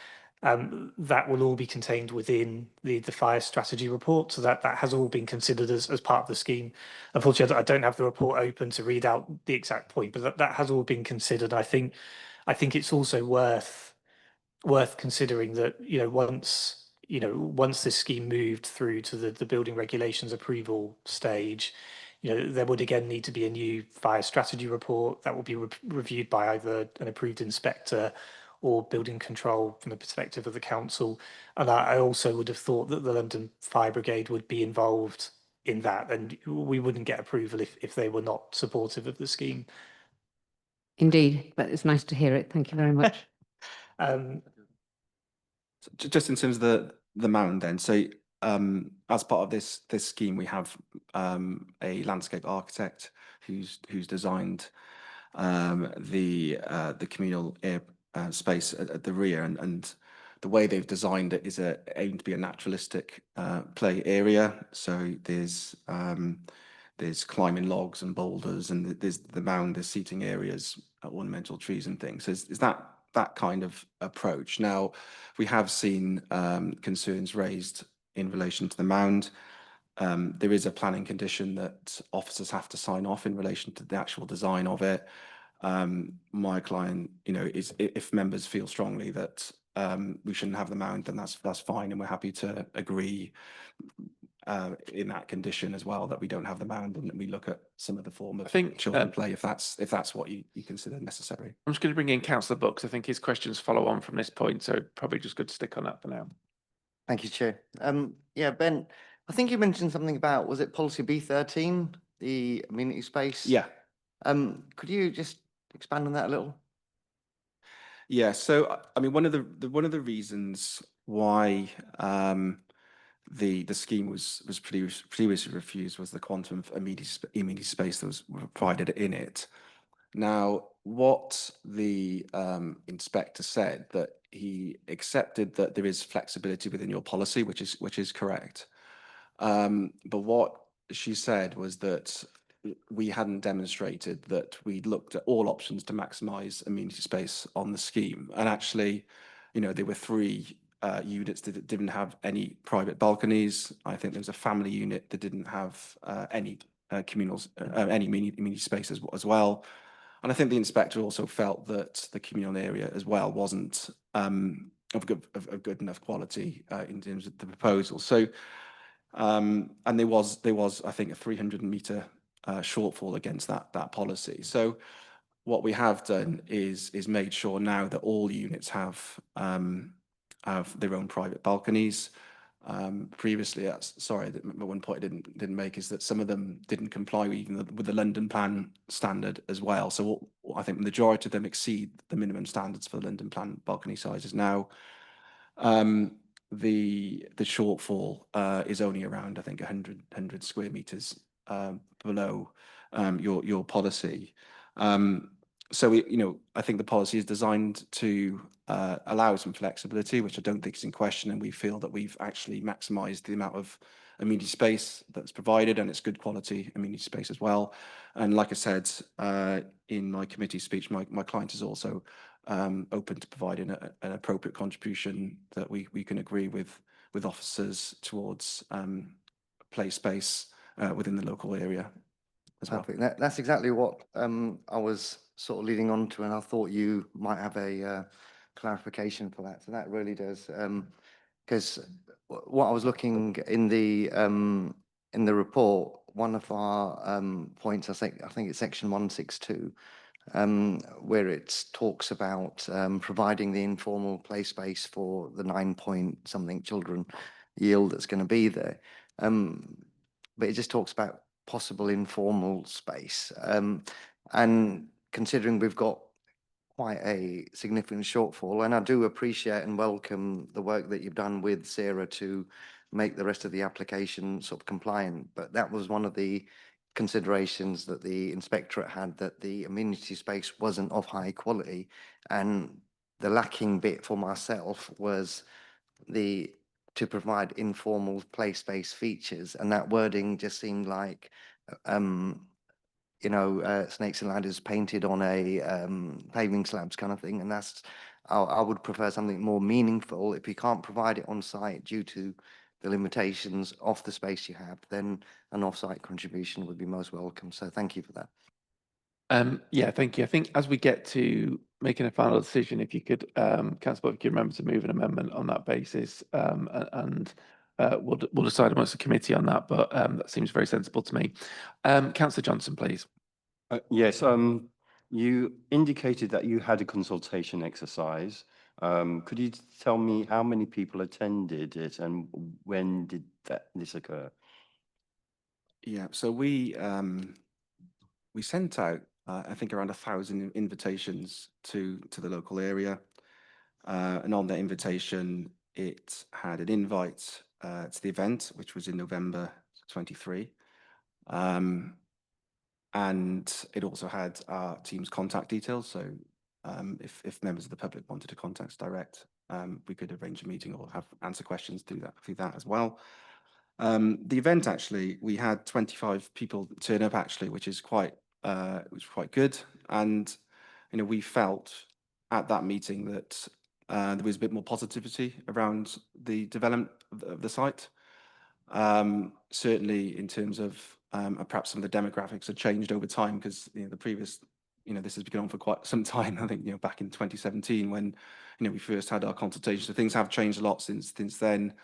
that will all be contained within the fire strategy report. So that has all been considered as part of the scheme. Unfortunately, I don't have the report open to read out the exact point, but that has all been considered. I think it's also worth considering that once this scheme moved through to the building regulations approval stage, there would again need to be a new fire strategy report that will be reviewed by either an approved inspector or building control from the perspective of the council. And I also would have thought that the London Fire Brigade would be involved in that, and we wouldn't get approval if they were not supportive of the scheme. Indeed, but it's nice to hear it. Thank you very much. Just in terms of the mound then, so as part of this scheme, we have a landscape architect who's designed the communal air space at the rear, and the way they've designed it is aimed to be a naturalistic play area. So there's climbing logs and boulders, and there's the mound, there's seating areas, ornamental trees and things. So is that kind of approach? Now, we have seen concerns raised in relation to the mound. There is a planning condition that officers have to sign off in relation to the actual design of it. My client, is if members feel strongly that we shouldn't have the mound, then that's fine, and we're happy to agree in that condition as well, that we don't have the mound, and that we look at some of the form of children play if that's what you consider necessary. I'm just going to bring in Councillor Books. I think his questions follow on from this point, so probably just good to stick on that for now. Thank you, Chair. Yeah, Ben, I think you mentioned something about, was it policy B13, the amenity space? Yeah. Could you just expand on that a little? Yeah. So I mean, one of the reasons why the scheme was previously refused was the quantum of immediate space that was provided in it. Now, what the inspector said, that he accepted that there is flexibility within your policy, which is correct. But what she said was that we hadn't demonstrated that we'd looked at all options to maximise amenity space on the scheme. And actually, there were 3 units that didn't have any private balconies. I think there was a family unit that didn't have any any amenity space as well. And I think the inspector also felt that the communal area as well wasn't of good enough quality in terms of the proposal. So, and there was I think a 300-metre shortfall against that policy. So what we have done is made sure now that all units have their own private balconies. Previously, sorry, one point I didn't make is that some of them didn't comply even with the London Plan standard as well. So I think the majority of them exceed the minimum standards for the London Plan balcony sizes now. The shortfall is only around, I think, 100 square meters below your policy. So I think the policy is designed to allow some flexibility, which I don't think is in question, and we feel that we've actually maximised the amount of amenity space that's provided, and it's good quality amenity space as well. And like I said in my committee speech, my client is also open to providing an appropriate contribution that we can agree with officers towards play space within the local area as well. Perfect. That's exactly what I was sort of leading on to, and I thought you might have a clarification for that. So that really does, because what I was looking in the report, one of our points, I think it's section 162, where it talks about providing the informal play space for the 9-point-something children yield that's going to be there. But it just talks about possible informal space. And considering we've got quite a significant shortfall, and I do appreciate and welcome the work that you've done with Sarah to make the rest of the application sort of compliant, but that was one of the considerations that the inspectorate had, that the amenity space wasn't of high quality, and the lacking bit for myself was to provide informal play space features, and that wording just seemed like snakes and ladders painted on a paving slabs kind of thing, and I would prefer something more meaningful. If you can't provide it on site due to the limitations of the space you have, then an off-site contribution would be most welcome. So thank you for that. Yeah, thank you. I think as we get to making a final decision, if you could, Councillor, if you could remember to move an amendment on that basis, and we'll decide amongst the committee on that, but that seems very sensible to me. Councillor Johnson, please. Yes, you indicated that you had a consultation exercise. Could you tell me how many people attended it and when did this occur? Yeah, so we sent out, I think, around 1,000 invitations to the local area, and on that invitation, it had an invite to the event, which was in November 23, and it also had our team's contact details. So if members of the public wanted to contact us direct, we could arrange a meeting or answer questions through that as well. The event, actually, we had 25 people turn up, actually, which is quite good. And we felt at that meeting that there was a bit more positivity around the development of the site. Certainly in terms of perhaps some of the demographics have changed over time, because the previous, this has been going on for quite some time. I think back in 2017 when we first had our consultation. So things have changed a lot since then.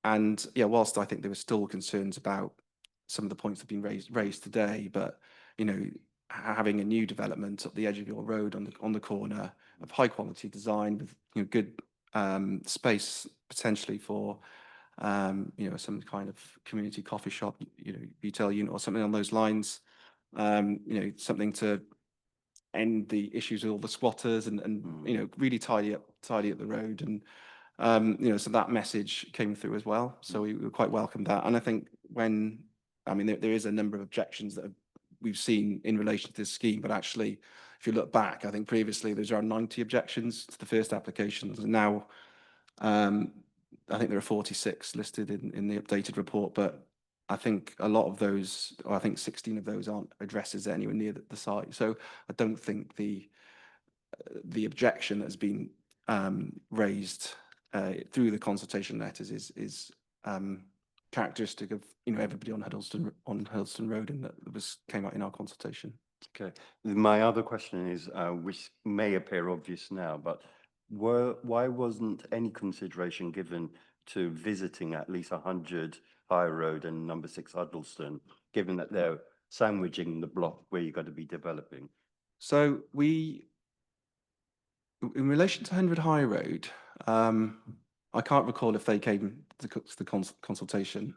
And yeah, whilst I think there were still concerns about some of the points that have been raised today, but having a new development at the edge of your road on the corner of high quality design with good space potentially for some kind of community coffee shop, retail unit or something on those lines, something to end the issues with all the squatters and really tidy up the road. And so that message came through as well. So we quite welcomed that. And I think there is a number of objections that we've seen in relation to this scheme, but actually, if you look back, I think previously there's around 90 objections to the first applications, and now I think there are 46 listed in the updated report, but I think a lot of those, or I think 16 of those aren't addresses anywhere near the site. So I don't think the objection that's been raised through the consultation letters is characteristic of everybody on Huddleston Road, and that came out in our consultation. Okay. My other question is, which may appear obvious now, but why wasn't any consideration given to visiting at least 100 High Road and number 6 Huddleston, given that they're sandwiching the block where you're going to be developing? So in relation to 100 High Road, I can't recall if they came to the consultation.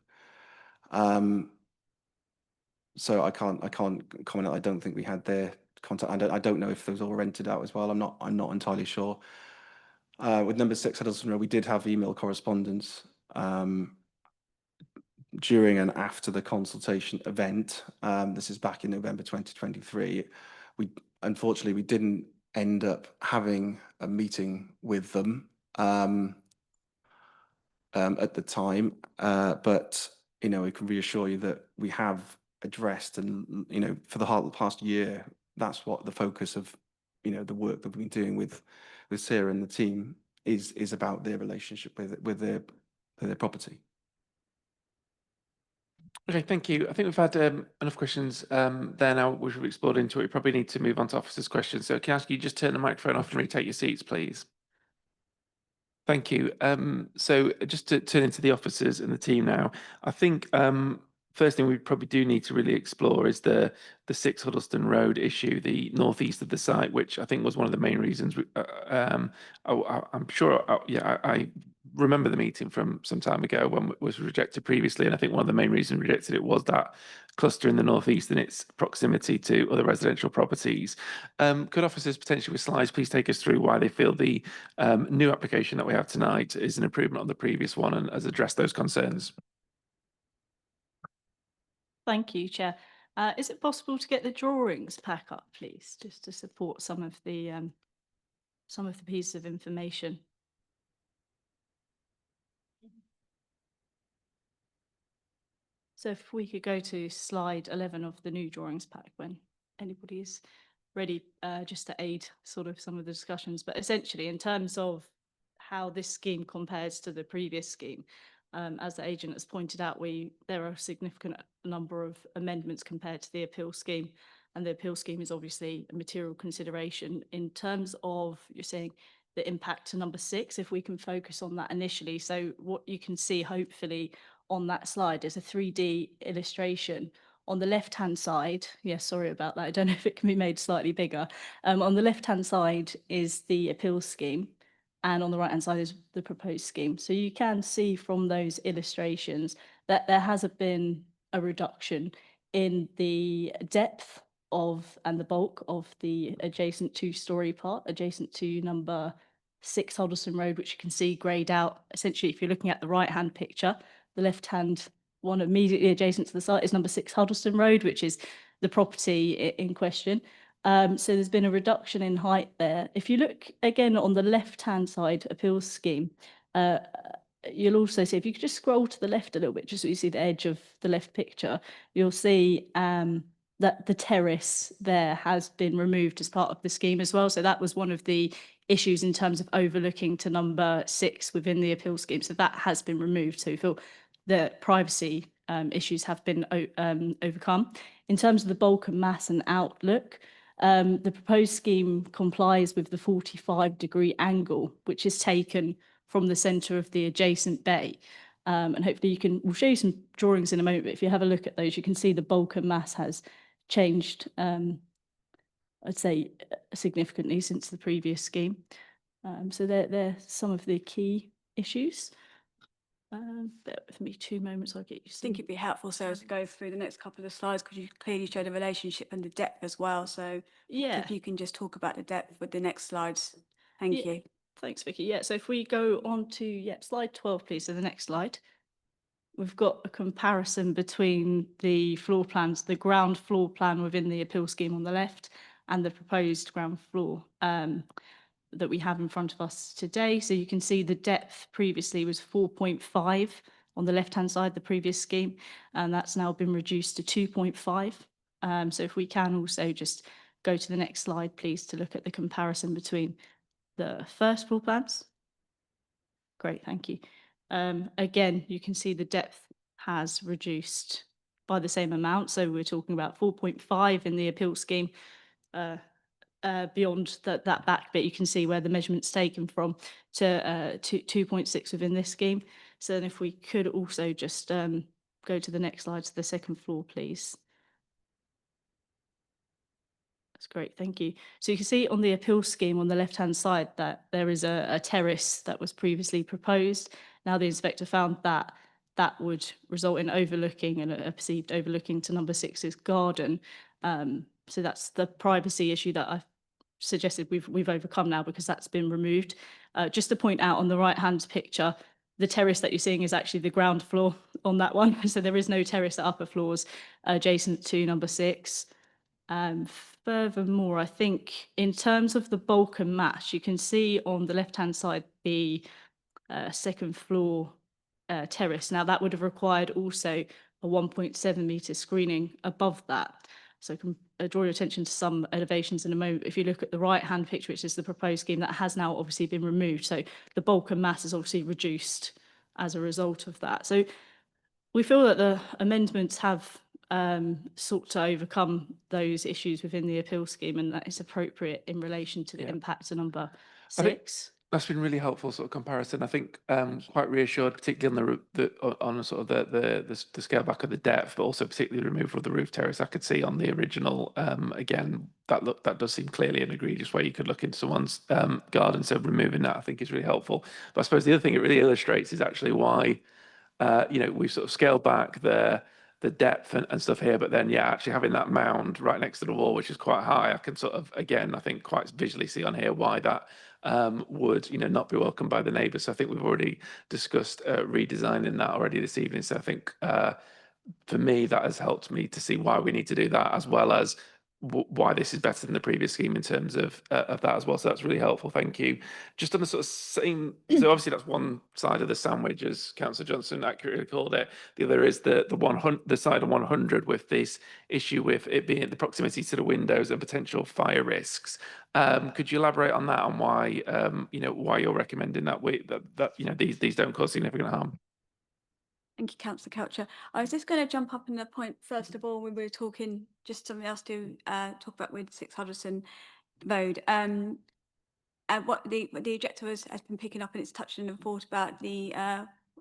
So I can't comment. I don't think we had their contact. I don't know if those all rented out as well. I'm not entirely sure. With number 6 Huddleston Road, we did have email correspondence during and after the consultation event. This is back in November 2023. Unfortunately, we didn't end up having a meeting with them. at the time, but I can reassure you that we have addressed, and for the past year, that's what the focus of the work that we've been doing with Sarah and the team is about, their relationship with their property. Okay, thank you. I think we've had enough questions there now, which we've explored into it. We probably need to move on to officers' questions. So can I ask you just turn the microphone off and retake your seats, please? Thank you. So just to turn into the officers and the team now, I think first thing we probably do need to really explore is the 6 Huddleston Road issue, the northeast of the site, which I think was one of the main reasons. I'm sure, I remember the meeting from some time ago when it was rejected previously, and I think one of the main reasons we rejected it was that cluster in the northeast and its proximity to other residential properties. Could officers potentially with slides please take us through why they feel the new application that we have tonight is an improvement on the previous one and has addressed those concerns? Thank you, Chair. Is it possible to get the drawings pack up, please, just to support some of the pieces of information? So if we could go to slide 11 of the new drawings pack when anybody's ready, just to aid sort of some of the discussions. But essentially, in terms of how this scheme compares to the previous scheme, as the agent has pointed out, there are a significant number of amendments compared to the appeal scheme, and the appeal scheme is obviously a material consideration. In terms of, you're saying, the impact to number 6, if we can focus on that initially. So what you can see hopefully on that slide is a 3D illustration. On the left-hand side, yes, sorry about that, I don't know if it can be made slightly bigger. On the left-hand side is the appeal scheme, and on the right-hand side is the proposed scheme. So you can see from those illustrations that there has been a reduction in the depth of and the bulk of the adjacent 2-storey part, adjacent to number 6 Huddleston Road, which you can see greyed out. Essentially, if you're looking at the right-hand picture, the left-hand one immediately adjacent to the site is number 6 Huddleston Road, which is the property in question. So there's been a reduction in height there. If you look again on the left-hand side appeals scheme, you'll also see, if you could just scroll to the left a little bit, just so you see the edge of the left picture, you'll see that the terrace there has been removed as part of the scheme as well. So that was one of the issues in terms of overlooking to number 6 within the appeal scheme. So that has been removed. So we feel the privacy issues have been overcome. In terms of the bulk and mass and outlook, the proposed scheme complies with the 45-degree angle, which is taken from the centre of the adjacent bay. And hopefully we'll show you some drawings in a moment, but if you have a look at those, you can see the bulk and mass has changed, I'd say, significantly since the previous scheme. So they're some of the key issues. Bear with me 2 moments, I'll get you I think it'd be helpful, Sarah, to go through the next couple of slides because you clearly showed the relationship and the depth as well. So yeah, if you can just talk about the depth with the next slides. Thank you. Thanks, Vicky. Yeah, so if we go on to slide 12, please. So the next slide. We've got a comparison between the floor plans, the ground floor plan within the appeal scheme on the left and the proposed ground floor that we have in front of us today. So you can see the depth previously was 4.5 on the left-hand side, the previous scheme, and that's now been reduced to 2.5. So if we can also just go to the next slide, please, to look at the comparison between the first floor plans. Great, thank you. Again, you can see the depth has reduced by the same amount. So we're talking about 4.5 in the appeal scheme. Beyond that back bit, you can see where the measurement's taken from to 2.6 within this scheme. So then if we could also just go to the next slide, to the second floor, please. That's great, thank you. So you can see on the appeal scheme on the left-hand side that there is a terrace that was previously proposed. Now the inspector found that that would result in overlooking and a perceived overlooking to number 6's garden. So that's the privacy issue that I've suggested we've overcome now because that's been removed. Just to point out on the right-hand picture, the terrace that you're seeing is actually the ground floor on that one. So there is no terrace at upper floors adjacent to number 6. Furthermore, I think in terms of the bulk and mass, you can see on the left-hand side the second floor terrace. Now that would have required also a 1.7 metre screening above that. So I can draw your attention to some elevations in a moment. If you look at the right-hand picture, which is the proposed scheme, that has now obviously been removed. So the bulk and mass is obviously reduced as a result of that. So we feel that the amendments have sought to overcome those issues within the appeal scheme, and that is appropriate in relation to the impact to number I think 6. that's been really helpful sort of comparison. I think quite reassured, particularly on sort of the scale back of the depth, but also particularly the removal of the roof terrace. I could see on the original again that does seem clearly an egregious way you could look into someone's garden. So removing that I think is really helpful. But I suppose the other thing it really illustrates is actually why we've sort of scaled back the depth and stuff here, but then actually having that mound right next to the wall, which is quite high, I can sort of again I think quite visually see on here why that would not be welcomed by the neighbours. So I think we've already discussed redesigning that already this evening. So I think for me that has helped me to see why we need to do that, as well as why this is better than the previous scheme in terms of that as well. So that's really helpful. Thank you. Just on the sort of same, so obviously that's one side of the sandwich, as Councillor Johnson accurately called it. The other is the side on 100 with this issue with it being the proximity to the windows and potential fire risks. Could you elaborate on that and why why you're recommending that these don't cause significant harm? Thank you, Councillor Coucher. I was just going to jump up on the point, first of all, when we were talking, just something else to talk about with 6 Hudderston Road. What the objector has been picking up, and it's touched on and thought about the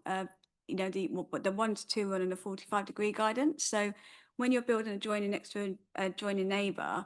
the 1 to 2 and the 45-degree guidance. So when you're building adjoining next to a adjoining neighbour,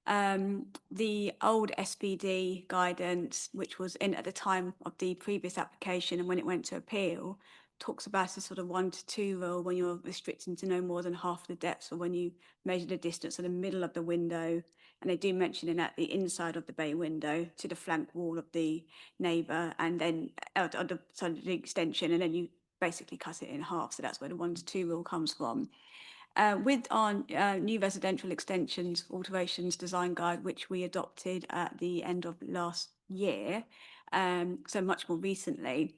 the old SPD guidance, which was in at the time of the previous application and when it went to appeal, talks about a sort of 1 to 2 rule when you're restricting to no more than half the depth, or when you measure the distance in the middle of the window. And they do mention in that the inside of the bay window to the flank wall of the neighbour, and then on the side of the extension, and then you basically cut it in half. So that's where the 1 to 2 rule comes from. With our new residential extensions, alterations design guide, which we adopted at the end of last year, so much more recently,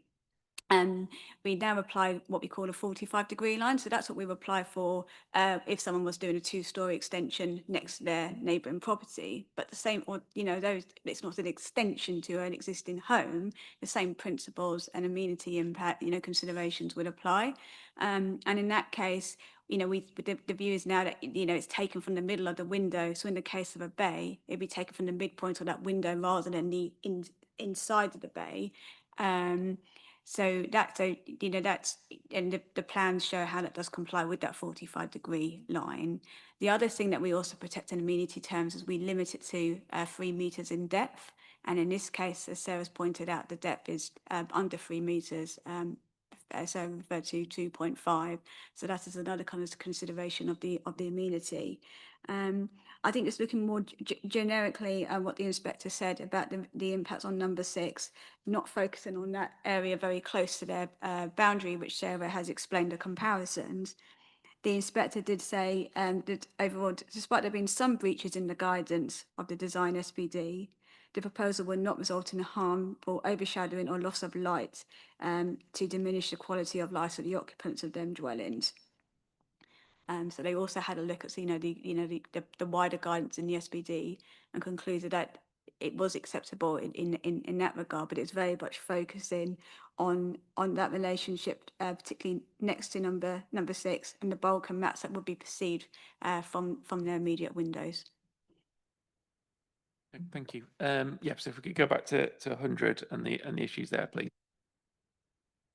we now apply what we call a 45-degree line. So that's what we would apply for if someone was doing a 2-storey extension next to their neighbouring property. But the same, or it's not an extension to an existing home. The same principles and amenity impact, considerations would apply. And in that case, the view is now that it's taken from the middle of the window. So in the case of a bay, it'd be taken from the midpoint of that window rather than the inside of the bay. So that's and the plans show how that does comply with that 45-degree line. The other thing that we also protect in amenity terms is we limit it to 3 metres in depth. And in this case, as Sarah's pointed out, the depth is under 3 metres. So referred to 2.5. So that is another kind of consideration of the amenity. I think it's looking more generically at what the inspector said about the impacts on number 6, not focusing on that area very close to their boundary, which Sarah has explained the comparisons. The inspector did say that overall, despite there being some breaches in the guidance of the design SPD, the proposal will not result in harm or overshadowing or loss of light to diminish the quality of life of the occupants of them dwellings. So they also had a look at the wider guidance in the SPD and concluded that it was acceptable in that regard, but it's very much focusing on that relationship, particularly next to number 6 and the bulk and mats that would be perceived from their immediate windows. Thank you. Yeah, so if we could go back to 100 and the issues there, please.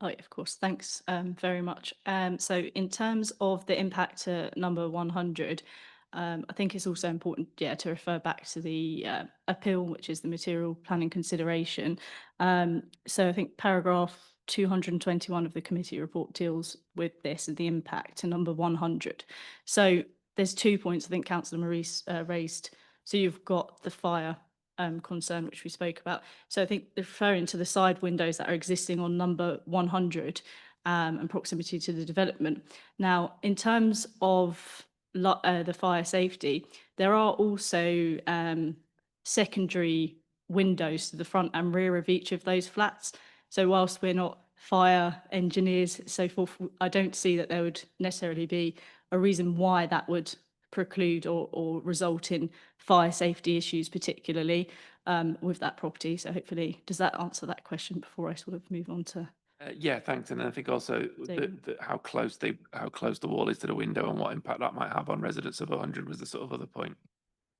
Oh, yeah, of course. Thanks very much. So in terms of the impact to number 100, I think it's also important, to refer back to the appeal, which is the material planning consideration. So I think paragraph 221 of the committee report deals with this and the impact to number 100. So there's 2 points I think Councillor Maurice raised. So you've got the fire concern, which we spoke about. So I think referring to the side windows that are existing on number 100 and proximity to the development. Now, in terms of the fire safety, there are also secondary windows to the front and rear of each of those flats. So whilst we're not fire engineers, so forth. I don't see that there would necessarily be a reason why that would preclude or result in fire safety issues, particularly with that property. So hopefully, does that answer that question before I sort of move on to? Yeah, thanks. And I think also how close the wall is to the window and what impact that might have on residents of 100 was the sort of other point.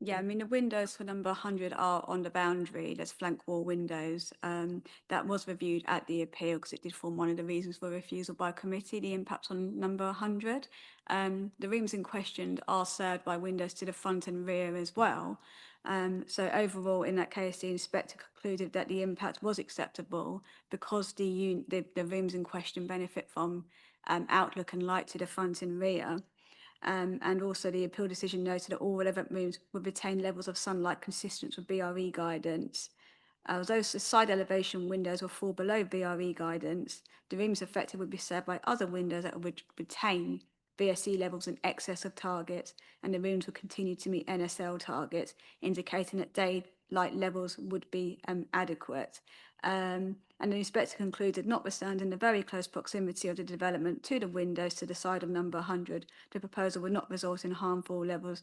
Yeah, I mean, the windows for number 100 are on the boundary. There's flank wall windows. That was reviewed at the appeal because it did form one of the reasons for refusal by committee, the impact on number 100. The rooms in question are served by windows to the front and rear as well. So overall, in that case, the inspector concluded that the impact was acceptable because the rooms in question benefit from outlook and light to the front and rear. And also the appeal decision noted that all relevant rooms would retain levels of sunlight consistent with BRE guidance. Although the side elevation windows will fall below BRE guidance, the rooms affected would be served by other windows that would retain BSE levels in excess of targets, and the rooms will continue to meet NSL targets, indicating that daylight levels would be adequate. And the inspector concluded, notwithstanding the very close proximity of the development to the windows to the side of number 100, the proposal would not result in harmful levels,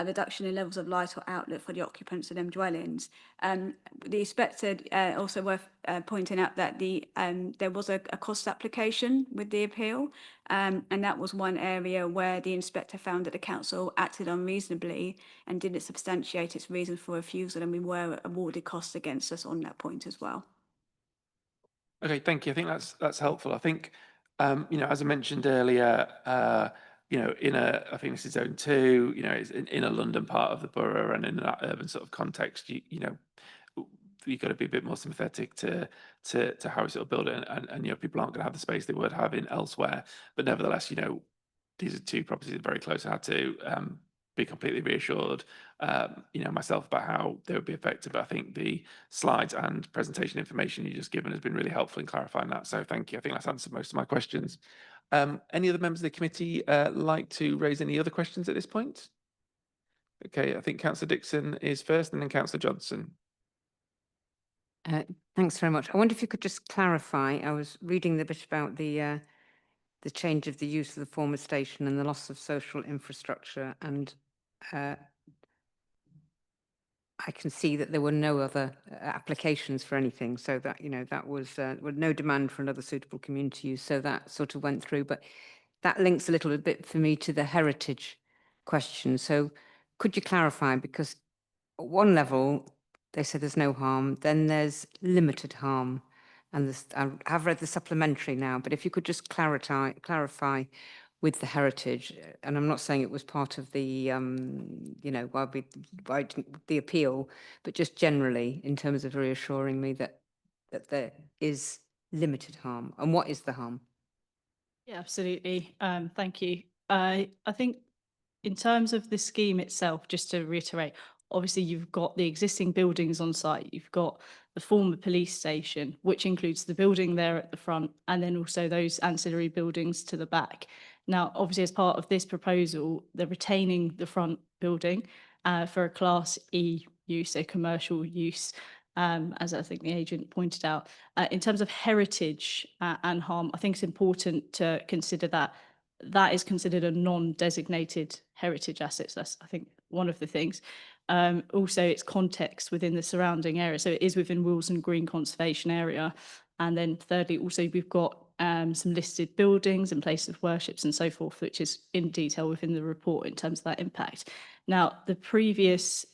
reduction in levels of light or outlet for the occupants of them dwellings. The inspector also worth pointing out that there was a cost application with the appeal, and that was one area where the inspector found that the council acted unreasonably and didn't substantiate its reason for refusal, and we were awarded costs against us on that point as well. Okay, thank you. I think that's helpful. I think, as I mentioned earlier, I think this is zone 2, it's in a London part of the borough, and in that urban sort of context, you've got to be a bit more sympathetic to how we sort of build it, and people aren't going to have the space they would have in elsewhere. But nevertheless, these are 2 properties that are very close. I had to be completely reassured, myself about how they would be affected. But I think the slides and presentation information you just given has been really helpful in clarifying that. So thank you. I think that's answered most of my questions. Any other members of the committee like to raise any other questions at this point? Okay, I think Councillor Dixon is first, and then Councillor Johnson. Thanks very much. I wonder if you could just clarify. I was reading the bit about the change of the use of the former station and the loss of social infrastructure, and I can see that there were no other applications for anything, so that that was with no demand for another suitable community use, so that sort of went through. But that links a little bit for me to the heritage question. So could you clarify, because at one level they say there's no harm, then there's limited harm, and I have read the supplementary now, but if you could just clarify with the heritage, and I'm not saying it was part of the why the appeal, but just generally in terms of reassuring me that there is limited harm, and what is the harm? Yeah, absolutely. Thank you. I think in terms of the scheme itself, just to reiterate, obviously you've got the existing buildings on site, you've got the former police station, which includes the building there at the front, and then also those ancillary buildings to the back. Now, obviously, as part of this proposal, they're retaining the front building for a Class E use, so commercial use, as I think the agent pointed out. In terms of heritage and harm, I think it's important to consider that that is considered a non-designated heritage asset. So that's, I think, one of the things. Also, its context within the surrounding area. So it is within Wilson Green Conservation Area. And then thirdly, also, we've got some listed buildings and places of worships and so forth, which is in detail within the report in terms of that impact. Now, the previous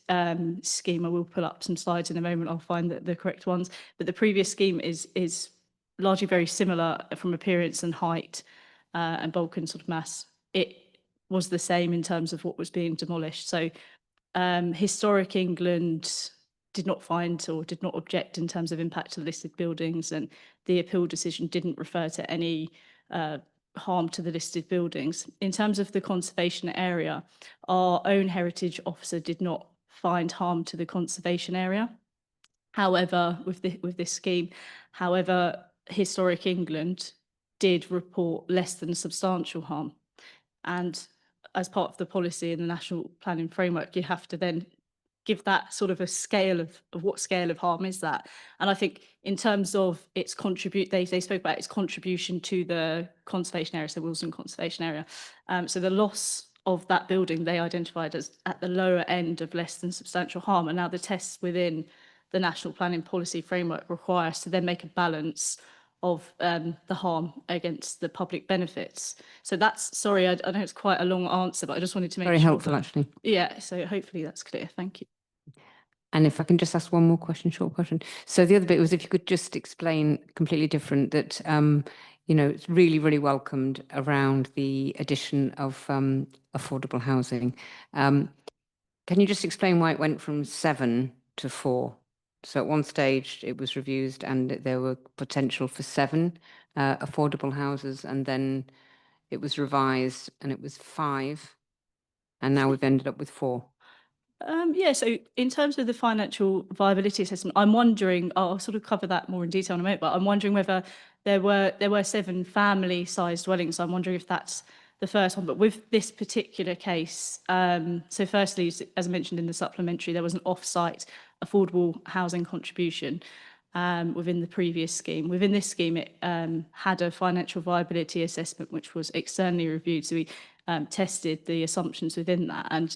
scheme, I will pull up some slides in a moment, I'll find the correct ones, but the previous scheme is largely very similar from appearance and height and bulk and sort of mass. It was the same in terms of what was being demolished. So Historic England did not find or did not object in terms of impact to listed buildings, and the appeal decision didn't refer to any harm to the listed buildings. In terms of the conservation area, our own heritage officer did not find harm to the conservation area. However, with this scheme, however, Historic England did report less than substantial harm. And as part of the policy in the National Planning Framework, you have to then give that sort of a scale of what scale of harm is that. And I think in terms of its they spoke about its contribution to the conservation area, so Wilson Conservation Area. So the loss of that building they identified as at the lower end of less than substantial harm. And now the tests within the National Planning Policy Framework require us to then make a balance of the harm against the public benefits. So that's, sorry, I know it's quite a long answer, but I just wanted to make Very sure helpful, that- actually. Yeah, so hopefully that's clear. Thank you. And if I can just ask one more question, short question. So the other bit was if you could just explain completely different that, you know, it's really, really welcomed around the addition of affordable housing. Can you just explain why it went from 7 to 4? So at one stage it was reviewed and there were potential for 7 affordable houses, and then it was revised and it was 5, and now we've ended up with 4. Yeah, so in terms of the financial viability assessment, I'm wondering, I'll sort of cover that more in detail in a minute, but I'm wondering whether there were 7 family-sized dwellings. So I'm wondering if that's the first one. But with this particular case, so firstly, as I mentioned in the supplementary, there was an off-site affordable housing contribution within the previous scheme. Within this scheme, it had a financial viability assessment, which was externally reviewed. So we tested the assumptions within that. And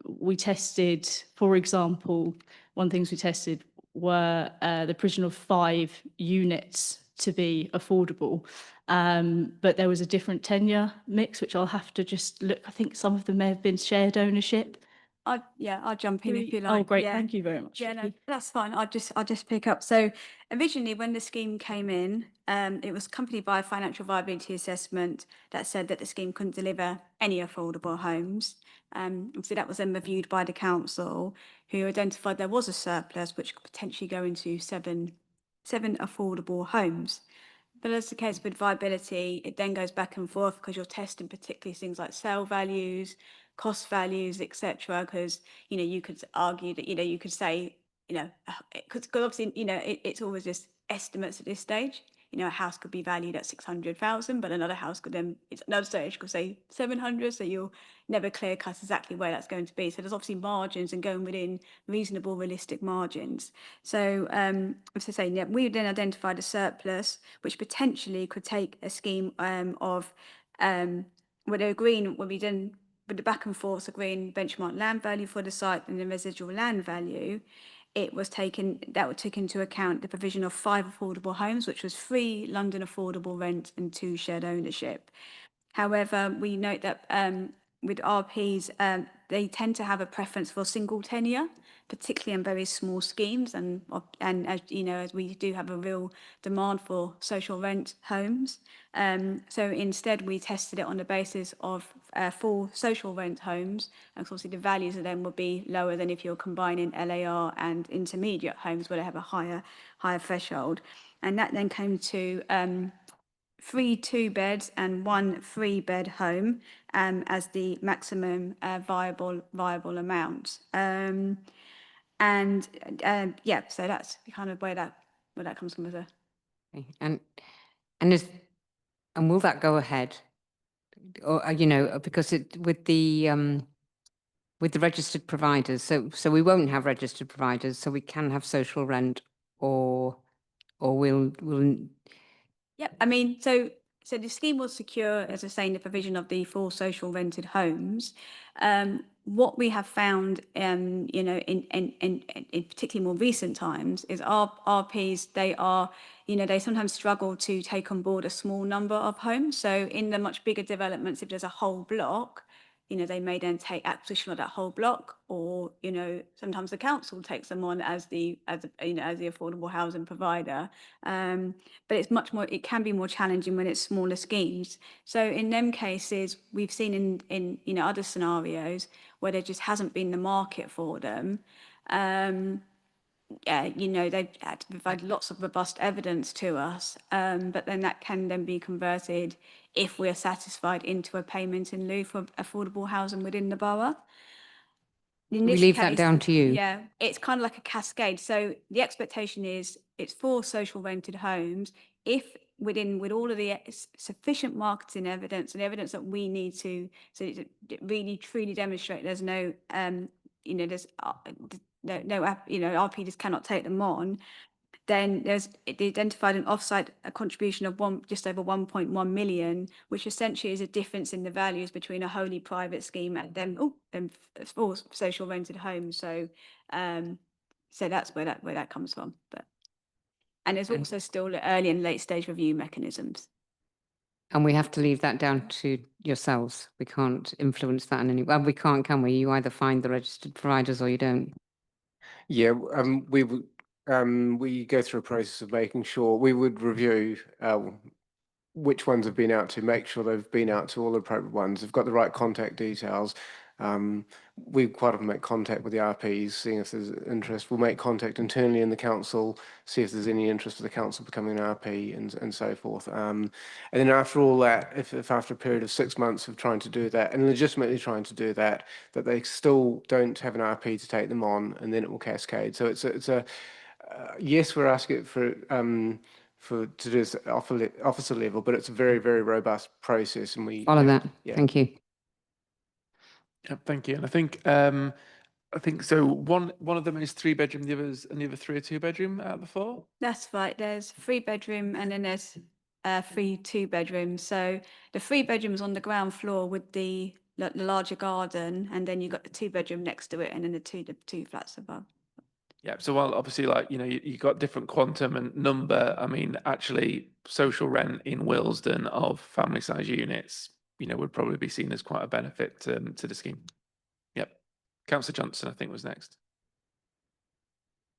we tested, for example, one of the things we tested were the provision of 5 units to be affordable. But there was a different tenure mix, which I'll have to just look. I think some of them may have been shared ownership. I'll jump in if you like. Oh, great. Yeah. Thank you very much. Yeah, no, that's fine. I'll just pick up. So originally when the scheme came in, it was accompanied by a financial viability assessment that said that the scheme couldn't deliver any affordable homes. Obviously that was then reviewed by the council, who identified there was a surplus which could potentially go into seven affordable homes. But as the case with viability, it then goes back and forth because you're testing particularly things like sale values, cost values, etc. Because, you know, you could argue that, you know, you could say, you know, because obviously, you know, it's always just estimates at this stage. You know, a house could be valued at 600,000, but another house could then, it's another stage could say 700. So you'll never clear cut exactly where that's going to be. So there's obviously margins and going within reasonable, realistic margins. So, as I say, yeah, we then identified a surplus, which potentially could take a scheme where they're agreeing, when we then, with the back and forth agreeing benchmark land value for the site and the residual land value, it was taken, that took into account the provision of 5 affordable homes, which was 3 London affordable rent and 2 shared ownership. However, we note that with RPs, they tend to have a preference for single tenure, particularly in very small schemes, and as you know, as we do have a real demand for social rent homes. So instead, we tested it on the basis of 4 social rent homes, and obviously the values of them would be lower than if you're combining LAR and intermediate homes, where they have a higher threshold, and that then came to 3 2-beds and 1 3-bed home as the maximum viable amount. Yeah, so that's kind of where that comes from as a. Okay. And will that go ahead? Or you know, because with the registered providers, so we won't have registered providers, so we can have social rent, or we'll. Yep, I mean, so the scheme will secure, as I say, in the provision of the 4 social rented homes. What we have found, you know, in particularly more recent times, is our RPs, they are, you know, they sometimes struggle to take on board a small number of homes. So in the much bigger developments, if there's a whole block, you know, they may then take acquisition of that whole block, or, you know, sometimes the council takes them on as the affordable housing provider. But it's much more, it can be more challenging when it's smaller schemes. So in them cases, we've seen in you know, other scenarios where there just hasn't been the market for them. You know, they've had to provide lots of robust evidence to us, but then that can then be converted, if we're satisfied, into a payment in lieu for affordable housing within the borough. In We this leave that case, down to you. Yeah, it's kind of like a cascade. So the expectation is it's 4 social rented homes. If with all of the sufficient marketing evidence and evidence that we need to really truly demonstrate there's no there's RPDs cannot take them on, then they identified an offsite contribution of just over 1.1 million, which essentially is a difference in the values between a wholly private scheme and then for social rented homes. So so that's where that comes from. And there's also still early and late stage review mechanisms. And we have to leave that down to yourselves. We can't influence that in any way. Well, we can't, can we? You either find the registered providers or you don't. Yeah, we go through a process of making sure we would review which ones have been out to, make sure they've been out to all the appropriate ones, they've got the right contact details. We quite often make contact with the RPs, seeing if there's interest. We'll make contact internally in the council, see if there's any interest for the council becoming an RP and so forth. And then after all that, if after a period of 6 months of trying to do that and legitimately trying to do that, that they still don't have an RP to take them on, and then it will cascade. So it's a yes, we're asking it for to do this at officer level, but it's a very, very robust process, and we Follow that. Yeah. Thank you. Yeah, thank you. And I think so. One of them is 3-bedroom, the other 3 are 2-bedroom out of the 4. That's right. There's 3-bedroom and then there's 3 2-bedrooms. So the 3-bedroom is on the ground floor with the larger garden, and then you've got the 2-bedroom next to it, and then the two flats above. Yeah, so while obviously, like, you got different quantum and number, I mean, actually, social rent in Willesden of family size units, would probably be seen as quite a benefit to the scheme. Yep. Councillor Johnson, I think, was next.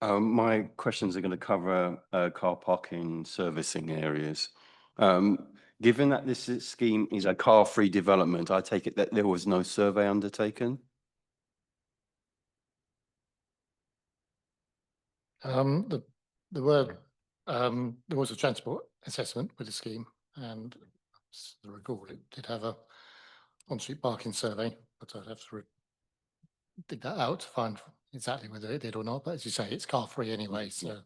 My questions are going to cover car parking servicing areas. Given that this scheme is a car-free development, I take it that there was no survey undertaken? There was a transport assessment with the scheme, and as I recall, it did have a on-street parking survey, but I'd have to dig that out to find exactly whether it did or not. But as you say, it's car-free anyway, so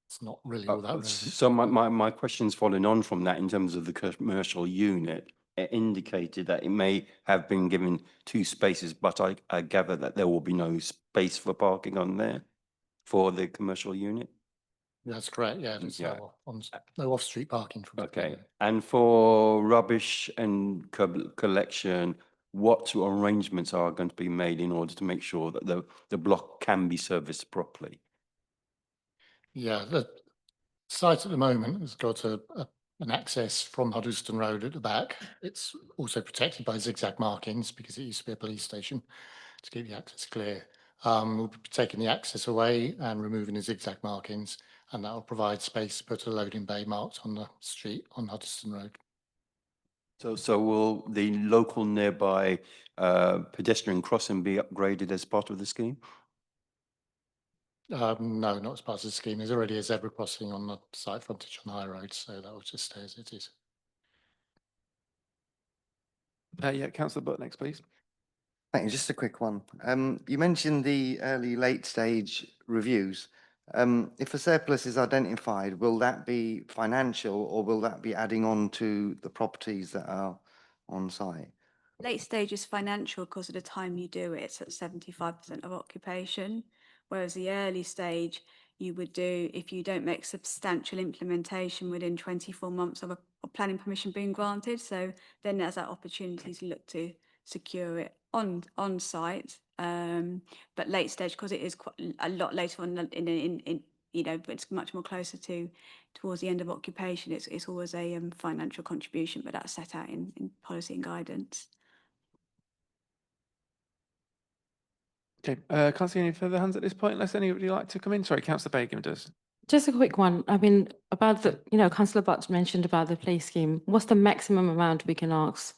it's not really all that relevant. So my question's following on from that in terms of the commercial unit. It indicated that it may have been given 2 spaces, but I gather that there will be no space for parking on there for the commercial unit. That's correct. Yeah, there's no off-street parking. Okay. And for rubbish and collection, what arrangements are going to be made in order to make sure that the block can be serviced properly? Yeah, the site at the moment has got an access from Huddleston Road at the back. It's also protected by zigzag markings because it used to be a police station to keep the access clear. We'll be taking the access away and removing the zigzag markings, and that will provide space to put a loading bay marked on the street on Huddleston Road. So will the local nearby pedestrian crossing be upgraded as part of the scheme? No, not as part of the scheme. There's already a zebra crossing on the site frontage on the high road, so that will just stay as it is. Yeah, Councillor Butt next, please. Thank you. Just a quick one. You mentioned the early late stage reviews. If a surplus is identified, will that be financial or will that be adding on to the properties that are on site? Late stage is financial because of the time you do it. It's at 75% of occupation, whereas the early stage you would do if you don't make substantial implementation within 24 months of a planning permission being granted. So then there's that opportunity to look to secure it on site. But late stage, because it is quite a lot later on in it's much more closer towards the end of occupation. It's always a financial contribution, but that's set out in policy and guidance. Okay, can't see any further hands at this point unless anybody would like to come in. Sorry, Councillor Begum does. Just a quick one. I mean, about the, Councillor Butt mentioned about the play scheme. What's the maximum amount we can ask?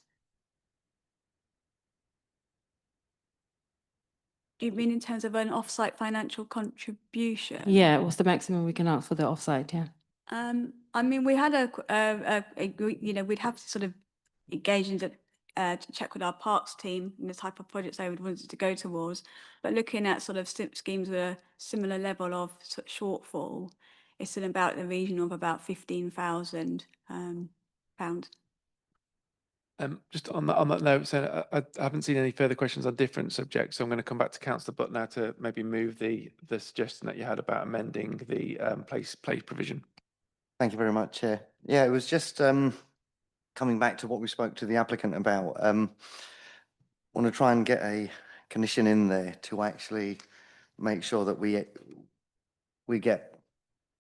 Do you mean in terms of an off-site financial contribution? Yeah, what's the maximum we can ask for the offsite? Yeah. I mean, we had we'd have to sort of engage in to check with our parks team and the type of projects they would want to go towards. But looking at sort of schemes with a similar level of shortfall, it's in about the region of about £15,000. Just on that note, so I haven't seen any further questions on different subjects, so I'm going to come back to Councillor Butt now to maybe move the suggestion that you had about amending the place provision. Thank you very much, Chair. Yeah, it was just coming back to what we spoke to the applicant about. Want to try and get a condition in there to actually make sure that we get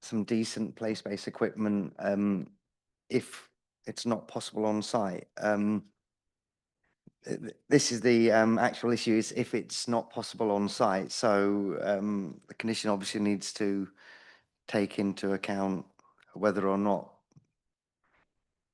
some decent place-based equipment if it's not possible on site. This is the actual issue, is if it's not possible on site. So the condition obviously needs to take into account whether or not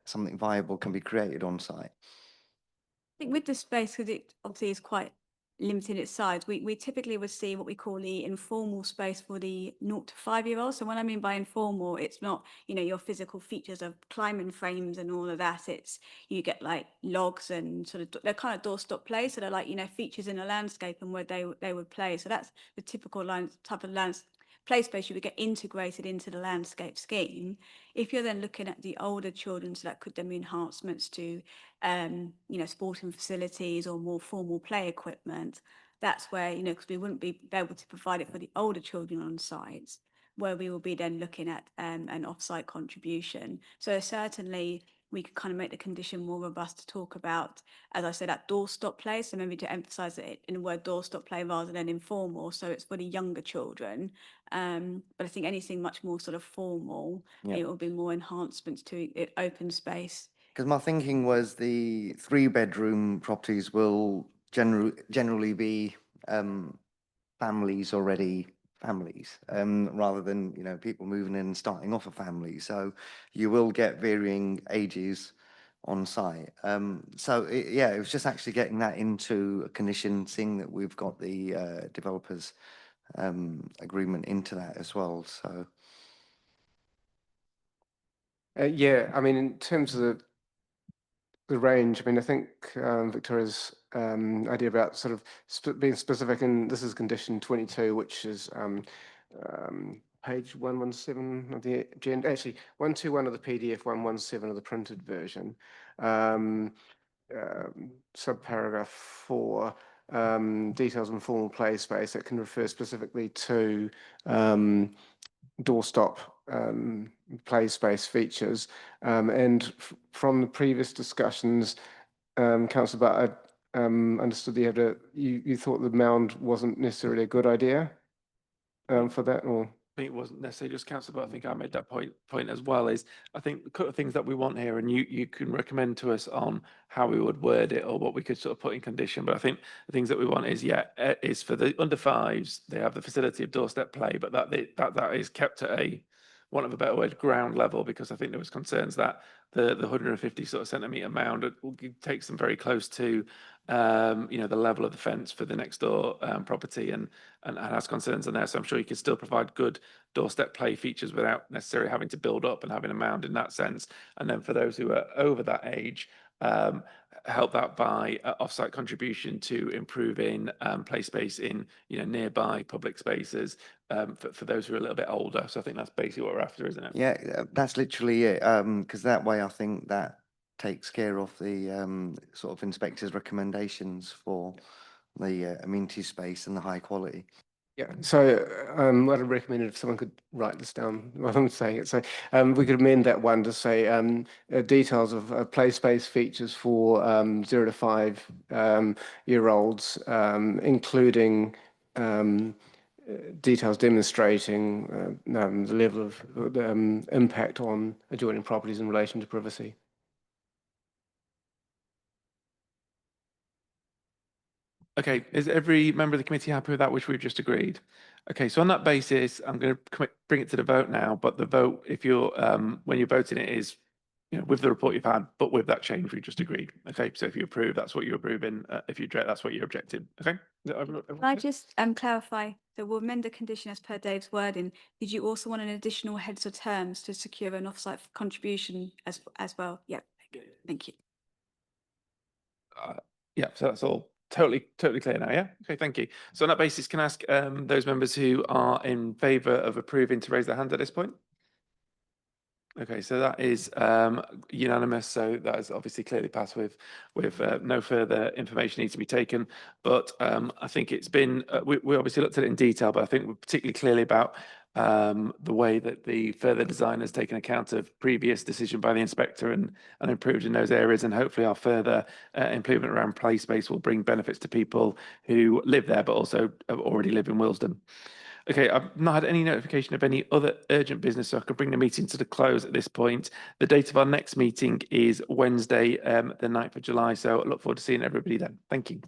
something viable can be created on site. I think with the space, because it obviously is quite limited in its size, we typically would see what we call the informal space for the 0 to 5-year-olds. So what I mean by informal, it's not, you know, your physical features of climbing frames and all of that. It's, you get like logs and sort of, they're kind of doorstop play. So they're like, you know, features in a landscape and where they would play. So that's the typical type of play space you would get integrated into the landscape scheme. If you're then looking at the older children, so that could then be enhancements to you know, sporting facilities or more formal play equipment, that's where, you know, because we wouldn't be able to provide it for the older children on sites, where we will be then looking at an off-site contribution. So certainly we could kind of make the condition more robust to talk about, as I said, that doorstop play. So maybe to emphasise it in the word doorstop play rather than informal. So it's for the younger children. But I think anything much more sort of formal, it will be more enhancements to it, open space. Because my thinking was the 3-bedroom properties will generally be families already families, rather than, you know, people moving in and starting off a family. So you will get varying ages on site. Yeah, it was just actually getting that into a condition, seeing that we've got the developers agreement into that as well. So Yeah, I mean, in terms of the range, I mean, I think Victoria's idea about sort of being specific, and this is condition 22, which is page 117 of the agenda, actually 121 of the PDF, 117 of the printed version. Subparagraph 4, details on formal play space that can refer specifically to doorstop play space features. And from the previous discussions, Councillor Butt, I understood you thought the mound wasn't necessarily a good idea for that, or? I think it wasn't necessarily just council, but I think I made that point as well, is I think the couple of things that we want here, and you can recommend to us on how we would word it or what we could sort of put in condition. But I think the things that we want is, is for the under 5s, they have the facility of doorstep play, but that is kept at a, want of a better word, ground level, because I think there was concerns that the 150 sort of centimetre mound takes them very close to you know, the level of the fence for the next door property, and has concerns on there. So I'm sure you could still provide good doorstep play features without necessarily having to build up and having a mound in that sense. And then for those who are over that age, help that by off-site contribution to improving play space in, you know, nearby public spaces for those who are a little bit older. So I think that's basically what we're after, isn't it? yeah, that's literally it. Because that way, I think that takes care of the sort of inspector's recommendations for the amenity space and the high quality. Yeah, so what I'd recommend, if someone could write this down while I'm saying it, so we could amend that one to say details of play space features for 0 to 5-year-olds, including details demonstrating the level of impact on adjoining properties in relation to privacy. Okay, is every member of the committee happy with that, which we've just agreed? Okay, so on that basis, I'm going to bring it to the vote now, but the vote, if you're, when you're voting it is, you know, with the report you've had, but with that change we just agreed. Okay, so if you approve, that's what you're approving. If you object, that's what you're objecting. Okay? Can I just clarify? So we'll amend the condition as per Dave's wording. Did you also want an additional heads of terms to secure an offsite contribution as well? Yep. Thank you. Yeah, so that's all totally clear now, yeah? Okay, thank you. So on that basis, can I ask those members who are in favour of approving to raise their hand at this point? Okay, so that is unanimous. So that is obviously clearly passed with no further information needs to be taken. But I think it's been we obviously looked at it in detail, but I think we're particularly clearly about the way that the further design has taken account of previous decision by the inspector and improved in those areas, and hopefully our further improvement around play space will bring benefits to people who live there, but also already live in Willesden. Okay, I've not had any notification of any other urgent business, so I could bring the meeting to the close at this point. The date of our next meeting is Wednesday, the 9th of July, so I look forward to seeing everybody then. Thank you.